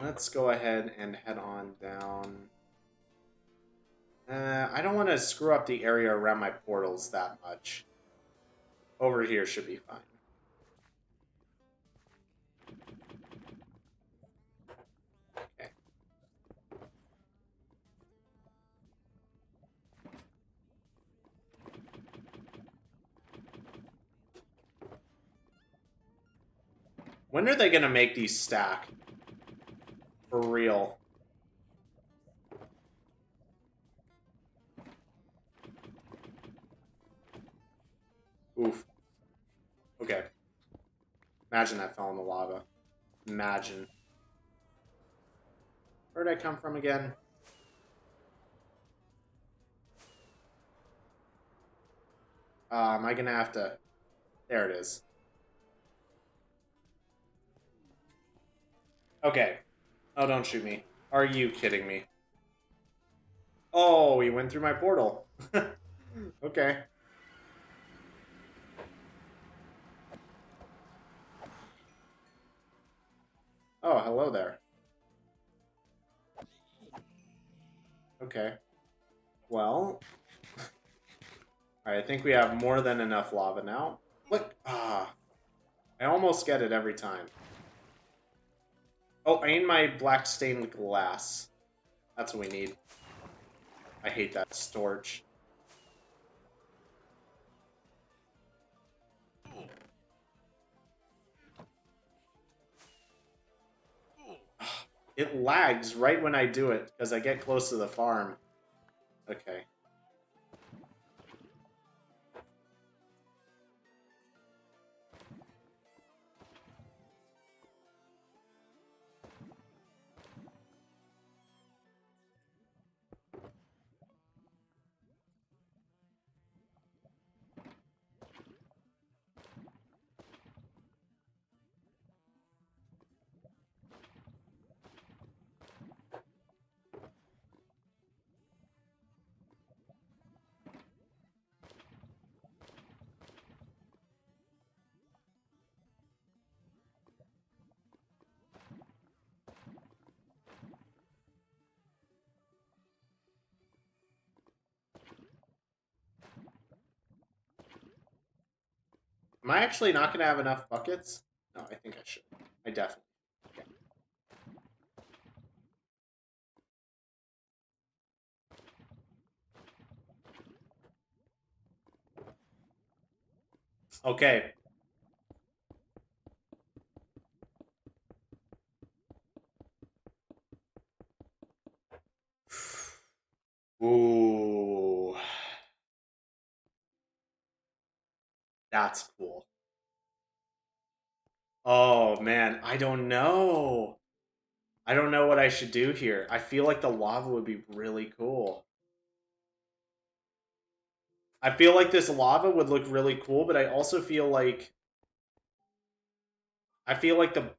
S1: Let's go ahead and head on down. I don't want to screw up the area around my portals that much. Over here should be fine. Okay. When are they going to make these stack? For real. Oof. Okay. Imagine that fell in the lava. Imagine. Where'd I come from again? Am I gonna have to... There it is. Okay. Oh, don't shoot me. Are you kidding me? Oh, he went through my portal. Okay. Oh, hello there. Okay. Well... Alright, I think we have more than enough lava now. Look! Ah. I almost get it every time. Oh, I need my black stained glass. That's what we need. I hate that storage. It lags right when I do it, because I get close to the farm. Okay. Am I actually not going to have enough buckets? No, I think I should. I definitely. Okay. Ooh. That's cool. Oh, man. I don't know. I don't know what I should do here. I feel like the lava would be really cool. I feel like this lava would look really cool, but I also feel like... I feel like the...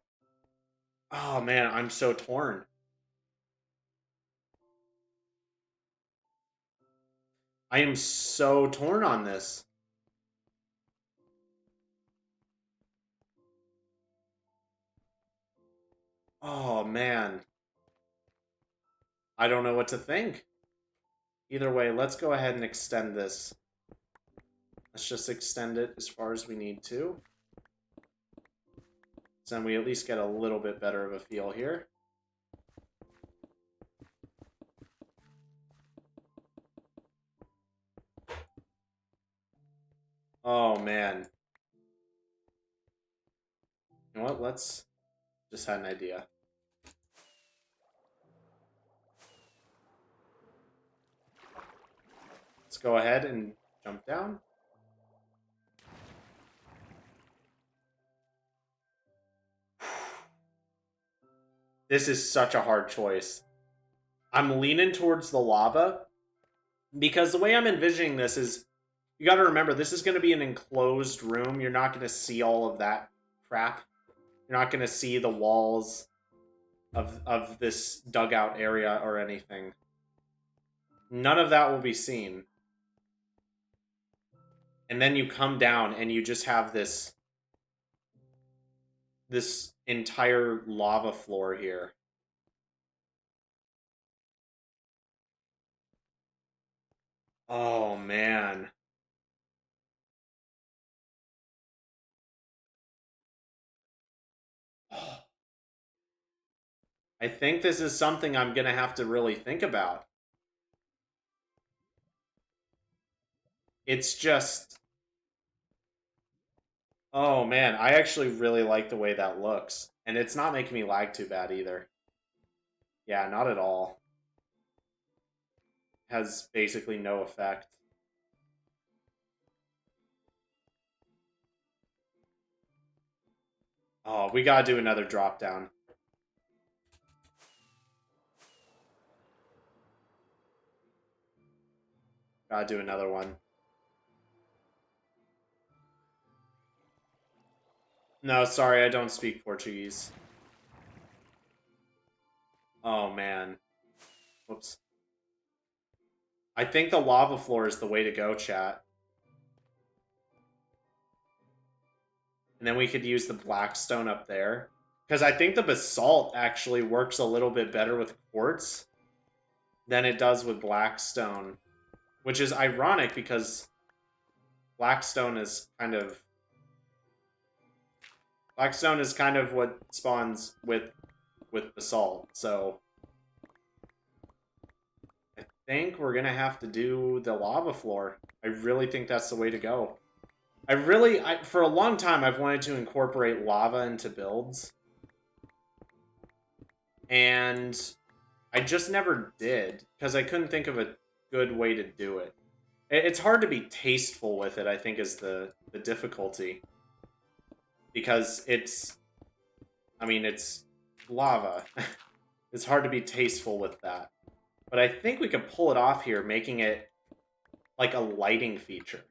S1: Oh, man. I'm so torn. I am so torn on this. Oh, man. I don't know what to think. Either way, let's go ahead and extend this. Let's just extend it as far as we need to. So then we at least get a little bit better of a feel here. Oh, man. You know what? Let's... Just had an idea. Let's go ahead and jump down. This is such a hard choice. I'm leaning towards the lava because the way I'm envisioning this is, you got to remember, this is going to be an enclosed room. You're not going to see all of that crap. You're not going to see the walls of this dugout area or anything. None of that will be seen. And then you come down and you just have this entire lava floor here. Oh, man. I think this is something I'm going to have to really think about. It's just... Oh, man. I actually really like the way that looks. And it's not making me lag too bad either. Yeah, not at all. Has basically no effect. Oh, we gotta do another drop down. Gotta do another one. No, sorry, I don't speak Portuguese. Oh, man. Whoops. I think the lava floor is the way to go, chat. And then we could use the blackstone up there. Because I think the basalt actually works a little bit better with quartz than it does with blackstone. Which is ironic because blackstone is kind of... Blackstone is kind of what spawns with basalt, so... I think we're gonna have to do the lava floor. I really think that's the way to go. For a long time, I've wanted to incorporate lava into builds. And I just never did, because I couldn't think of a good way to do it. It's hard to be tasteful with it, I think, is the difficulty. Because it's lava. It's hard to be tasteful with that. But I think we could pull it off here, making it like a lighting feature.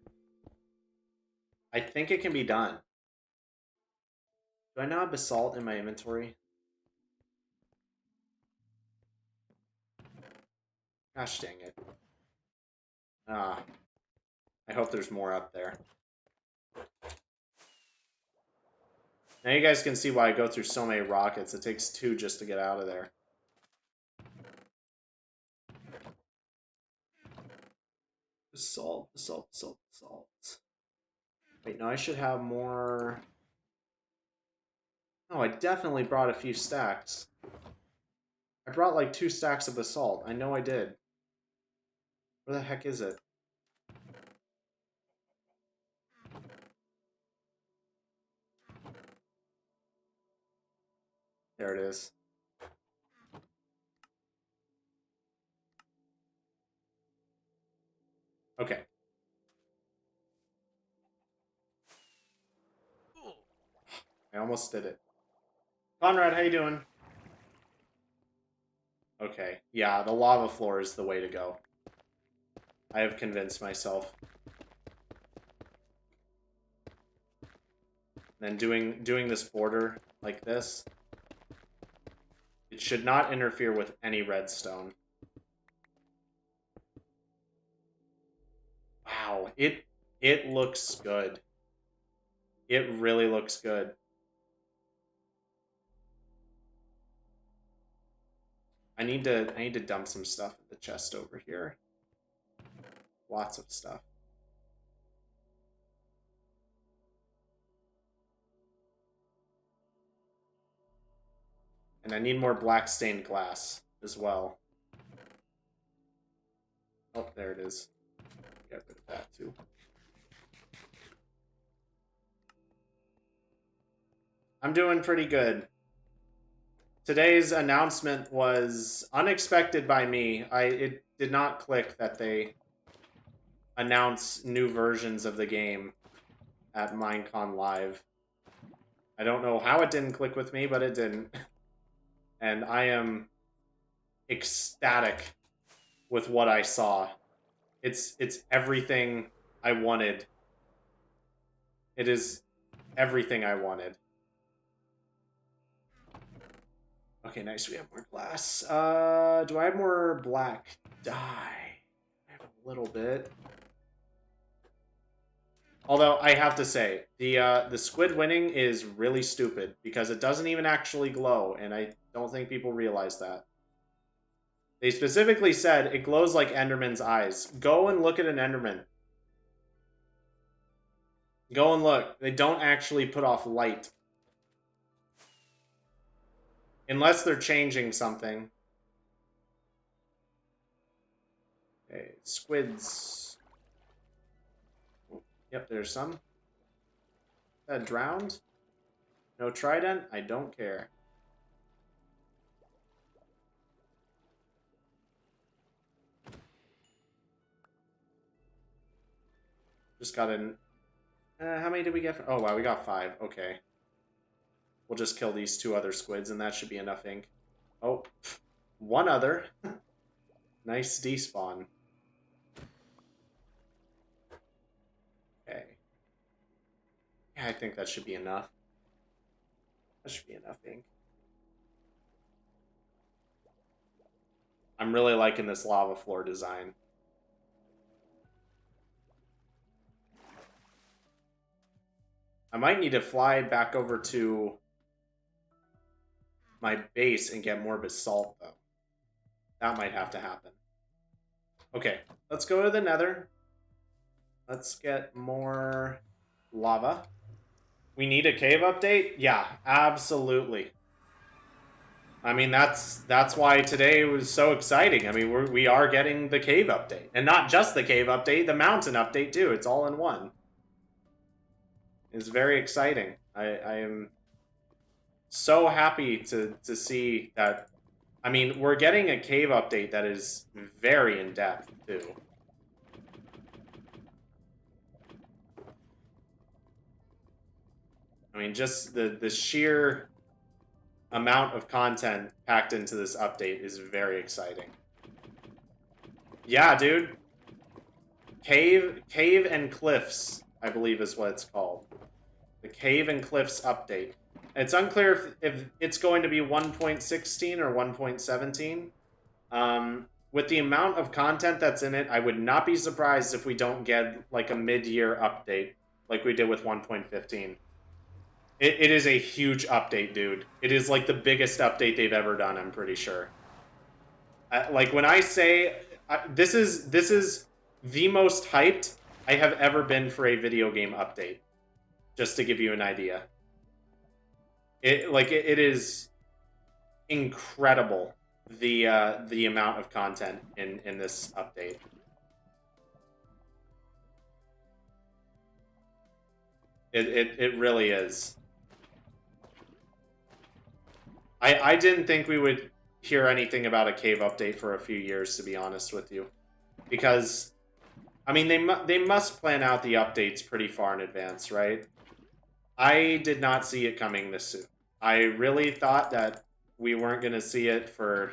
S1: I think it can be done. Do I now have basalt in my inventory? Gosh dang it. Ah. I hope there's more up there. Now you guys can see why I go through so many rockets. It takes 2 just to get out of there. Basalt, basalt, basalt, basalt. Wait, no, I should have more... Oh, I definitely brought a few stacks. I brought like 2 stacks of basalt. I know I did. Where the heck is it? There it is. Okay. I almost did it. Conrad, how you doing? Okay. Yeah, the lava floor is the way to go. I have convinced myself. Then doing this border like this. It should not interfere with any redstone. Wow, it looks good. It really looks good. I need to dump some stuff in the chest over here. Lots of stuff. And I need more black stained glass as well. Oh, there it is. Get rid of that too. I'm doing pretty good. Today's announcement was unexpected by me. It did not click that they announce new versions of the game at Minecon Live. I don't know how it didn't click with me, but it didn't. And I am ecstatic with what I saw. It's everything I wanted. It is everything I wanted. Okay, nice. We have more glass. Do I have more black dye? I have a little bit. Although I have to say, the squid winning is really stupid because it doesn't even actually glow, and I don't think people realize that. They specifically said it glows like Enderman's eyes. Go and look at an Enderman. Go and look. They don't actually put off light. Unless they're changing something. Okay, squids. Yep, there's some. That drowned? No trident? I don't care. Just got an... how many did we get? Oh, wow, we got 5. Okay. We'll just kill these 2 other squids, and that should be enough ink. Oh, 1 other. Nice despawn. Okay. Yeah, I think that should be enough. That should be enough ink. I'm really liking this lava floor design. I might need to fly back over to my base and get more basalt, though. That might have to happen. Okay, let's go to the nether. Let's get more lava. We need a cave update? Yeah, absolutely. I mean, that's why today was so exciting. I mean, we are getting the cave update. And not just the cave update, the mountain update, too. It's all in one. It's very exciting. I am so happy to see that. I mean, we're getting a cave update that is very in-depth, too. I mean, just the sheer amount of content packed into this update is very exciting. Yeah, dude. Cave and Cliffs, I believe is what it's called. The Cave and Cliffs update. It's unclear if it's going to be 1.16 or 1.17. With the amount of content that's in it, I would not be surprised if we don't get like a mid-year update like we did with 1.15. It is a huge update, dude. It is like the biggest update they've ever done, I'm pretty sure. Like when I say this is the most hyped I have ever been for a video game update. Just to give you an idea. It is incredible the amount of content in this update. It really is. I didn't think we would hear anything about a cave update for a few years, to be honest with you, because I mean they must plan out the updates pretty far in advance, right? I did not see it coming this soon. I really thought that we weren't going to see it for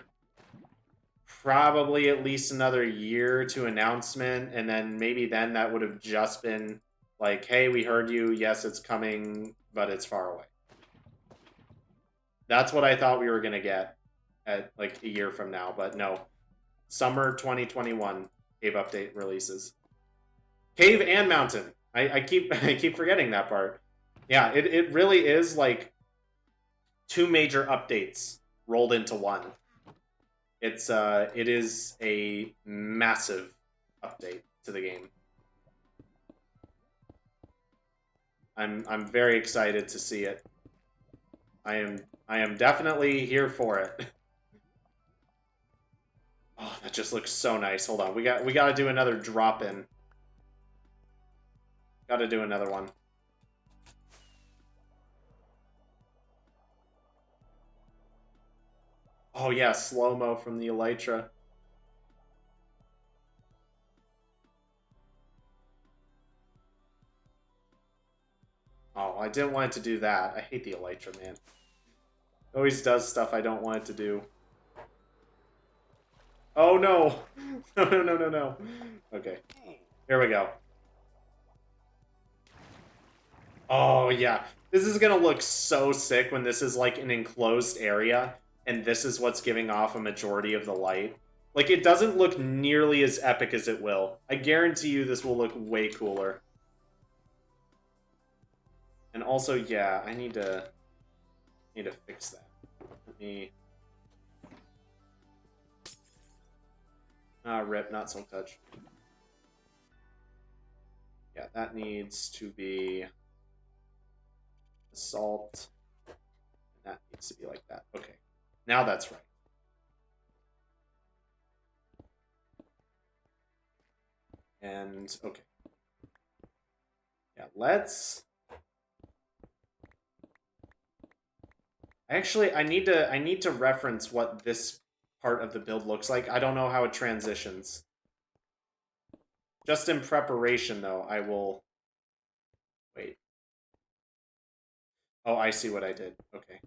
S1: probably at least another year to announcement, and then maybe then that would have just been like, hey, we heard you, yes, it's coming, but it's far away. That's what I thought we were going to get at like a year from now, but no. Summer 2021 Cave update releases. Cave and Mountain. I keep forgetting that part. Yeah, it really is like two major updates rolled into one. It is a massive update to the game. I'm very excited to see it. I am definitely here for it. Oh, that just looks so nice. Hold on. We got to do another drop in. Got to do another one. Oh yeah, slow-mo from the Elytra. Oh, I didn't want it to do that. I hate the Elytra, man. It always does stuff I don't want it to do. Oh no! No. Okay. Here we go. Oh yeah. This is gonna look so sick when this is like an enclosed area, and this is what's giving off a majority of the light. Like, it doesn't look nearly as epic as it will. I guarantee you this will look way cooler. And also, yeah, I need to fix that. Let me... rip, not Silk Touch. Yeah, that needs to be Assault. That needs to be like that. Okay. Now that's right. And, okay. Yeah, let's... Actually, I need to reference what this part of the build looks like. I don't know how it transitions. Just in preparation, though, I will... Wait. Oh, I see what I did. Okay.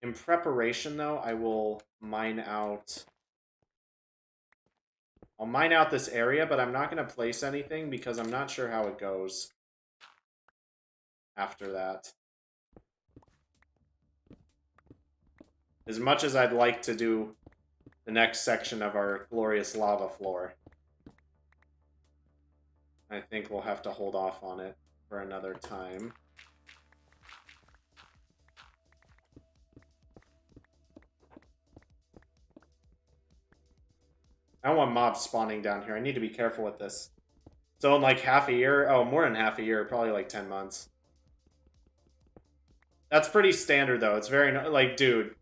S1: In preparation, though, I will mine out... I'll mine out this area, but I'm not going to place anything because I'm not sure how it goes after that. As much as I'd like to do the next section of our glorious lava floor, I think we'll have to hold off on it for another time. I don't want mobs spawning down here. I need to be careful with this. So in like half a year, oh, more than half a year, probably like 10 months. That's pretty standard though. It's very, like, dude,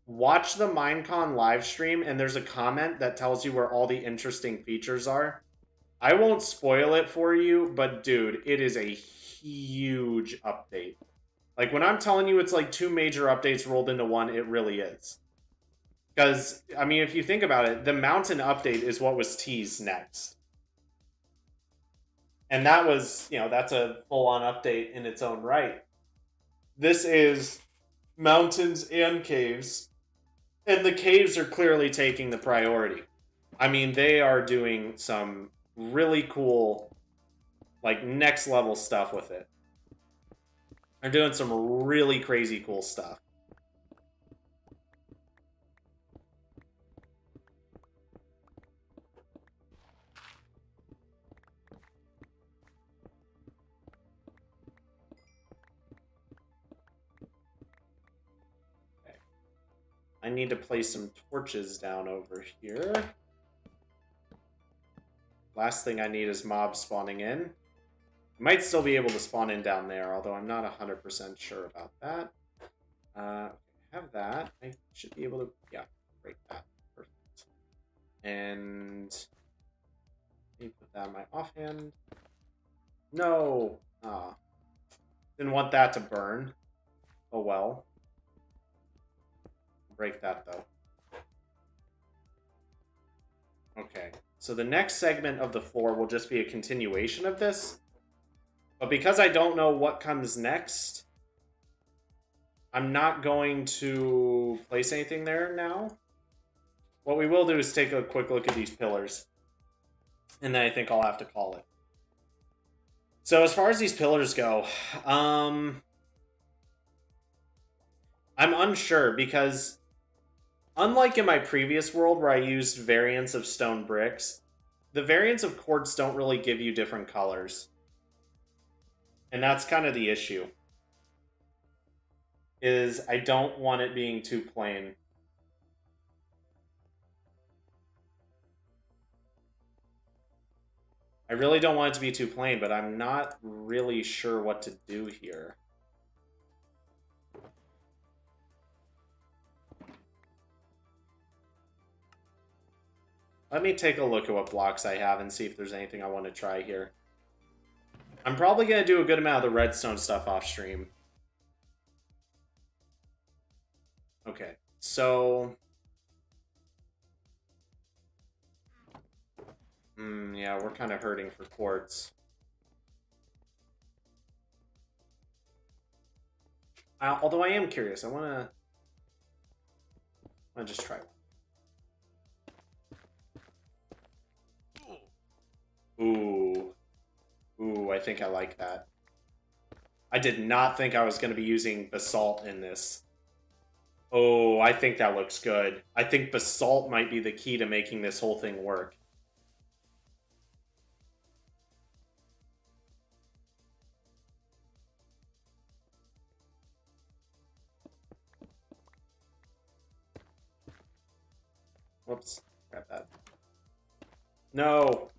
S1: watch the Minecon live stream and there's a comment that tells you where all the interesting features are. I won't spoil it for you, but dude, it is a huge update. Like, when I'm telling you it's like 2 major updates rolled into one, it really is. Because, I mean, if you think about it, the mountain update is what was teased next. And that was, you know, that's a full-on update in its own right. This is mountains and caves. And the caves are clearly taking the priority. I mean, they are doing some really cool, like, next-level stuff with it. They're doing some really crazy cool stuff. I need to place some torches down over here. Last thing I need is mobs spawning in. I might still be able to spawn in down there, although I'm not 100% sure about that. I have that. I should be able to, yeah, break that. Perfect. And let me put that in my offhand. No! Didn't want that to burn. Oh well. Break that though. Okay, so the next segment of the floor will just be a continuation of this. But because I don't know what comes next, I'm not going to place anything there now. What we will do is take a quick look at these pillars. And then I think I'll have to call it. So as far as these pillars go, I'm unsure because unlike in my previous world where I used variants of stone bricks, the variants of quartz don't really give you different colors. And that's kind of the issue. Is I don't want it being too plain. I really don't want it to be too plain, but I'm not really sure what to do here. Let me take a look at what blocks I have and see if there's anything I want to try here. I'm probably going to do a good amount of the redstone stuff off stream. Okay, so... yeah, we're kind of hurting for quartz. Although I am curious, I want to just try one. Ooh. Ooh, I think I like that. I did not think I was going to be using basalt in this. Oh, I think that looks good. I think basalt might be the key to making this whole thing work. Whoops. Grab that. No!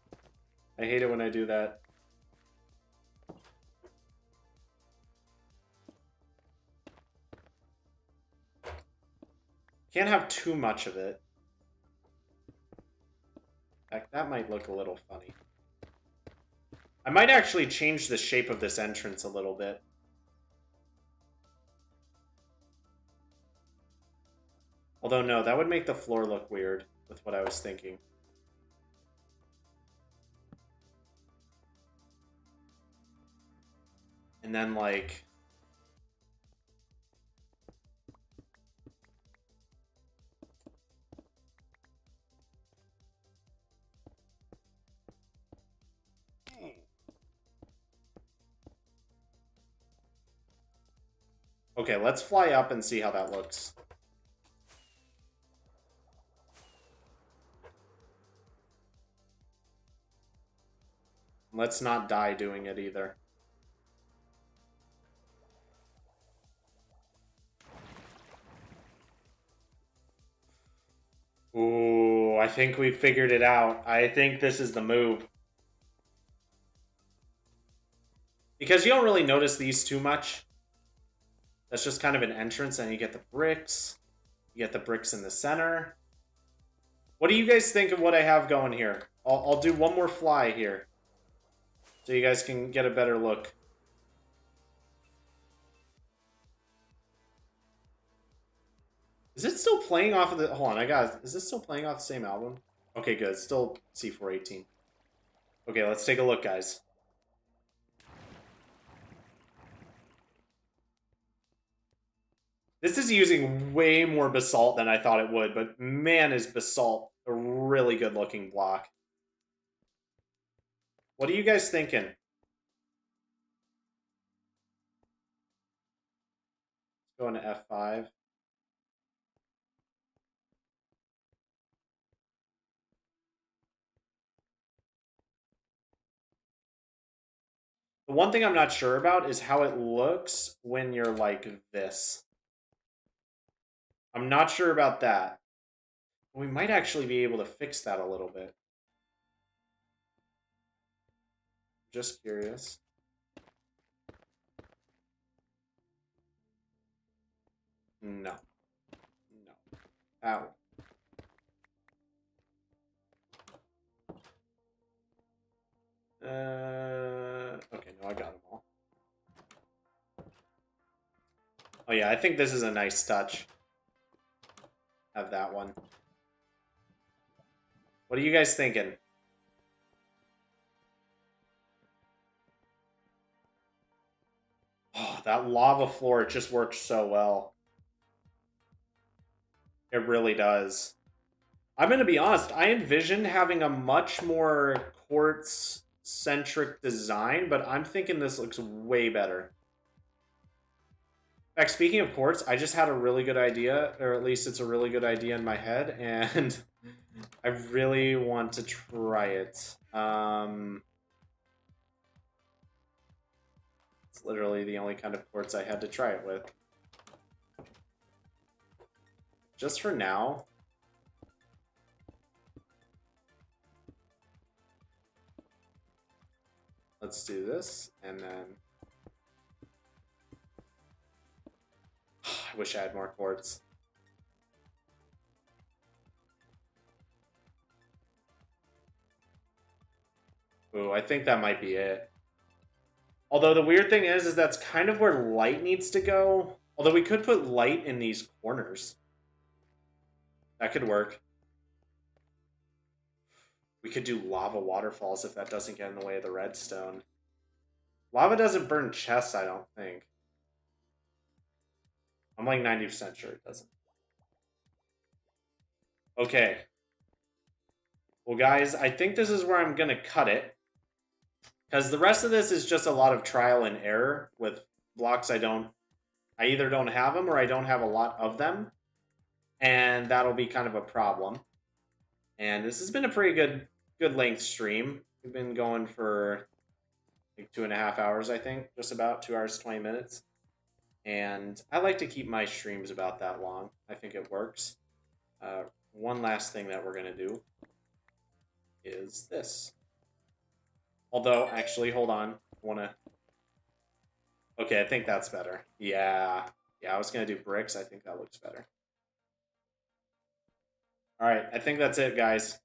S1: I hate it when I do that. Can't have too much of it. In fact, that might look a little funny. I might actually change the shape of this entrance a little bit. Although, no, that would make the floor look weird with what I was thinking. And then, like... Okay, let's fly up and see how that looks. Let's not die doing it either. Ooh, I think we figured it out. I think this is the move. Because you don't really notice these too much. That's just kind of an entrance, and you get the bricks. You get the bricks in the center. What do you guys think of what I have going here? I'll do one more fly here, so you guys can get a better look. Is it still playing off of the... Hold on, I got... Is this still playing off the same album? Okay, good. It's still C418. Okay, let's take a look, guys. This is using way more basalt than I thought it would, but man, is basalt a really good-looking block. What are you guys thinking? Let's go into F5. The one thing I'm not sure about is how it looks when you're like this. I'm not sure about that. We might actually be able to fix that a little bit. Just curious. No. No. Ow. Okay, no, I got them all. Oh yeah, I think this is a nice touch. Have that one. What are you guys thinking? Oh, that lava floor, it just works so well. It really does. I'm going to be honest, I envision having a much more quartz-centric design, but I'm thinking this looks way better. In fact, speaking of quartz, I just had a really good idea, or at least it's a really good idea in my head, and I really want to try it. It's literally the only kind of quartz I had to try it with. Just for now. Let's do this, and then... I wish I had more quartz. Ooh, I think that might be it. Although the weird thing is that's kind of where light needs to go. Although we could put light in these corners. That could work. We could do lava waterfalls if that doesn't get in the way of the redstone. Lava doesn't burn chests, I don't think. I'm like 90% sure it doesn't. Okay. Well, guys, I think this is where I'm going to cut it. Because the rest of this is just a lot of trial and error with blocks I either don't have them or I don't have a lot of them. And that'll be kind of a problem. And this has been a pretty good length stream. We've been going for like 2.5 hours, I think. Just about 2 hours, 20 minutes. And I like to keep my streams about that long. I think it works. One last thing that we're going to do is this. Although, actually, hold on. Okay, I think that's better. Yeah, I was going to do bricks. I think that looks better. All right, I think that's it, guys.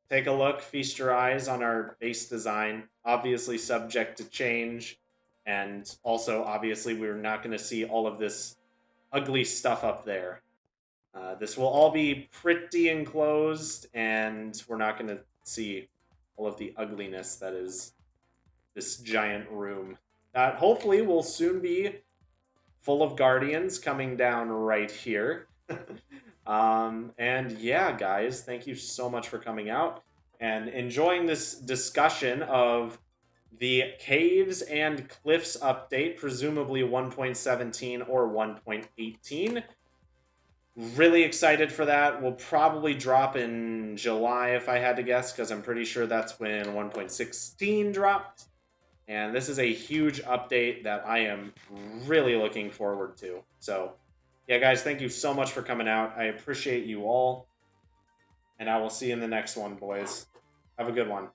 S1: Take a look, feast your eyes on our base design. Obviously subject to change. And also, obviously, we're not going to see all of this ugly stuff up there. This will all be pretty enclosed, and we're not going to see all of the ugliness that is this giant room. That hopefully will soon be full of guardians coming down right here. And yeah, guys, thank you so much for coming out and enjoying this discussion of the Caves and Cliffs update, presumably 1.17 or 1.18. Really excited for that. Will probably drop in July if I had to guess, because I'm pretty sure that's when 1.16 dropped. And this is a huge update that I am really looking forward to. So, yeah, guys, thank you so much for coming out. I appreciate you all. And I will see you in the next one, boys. Have a good one.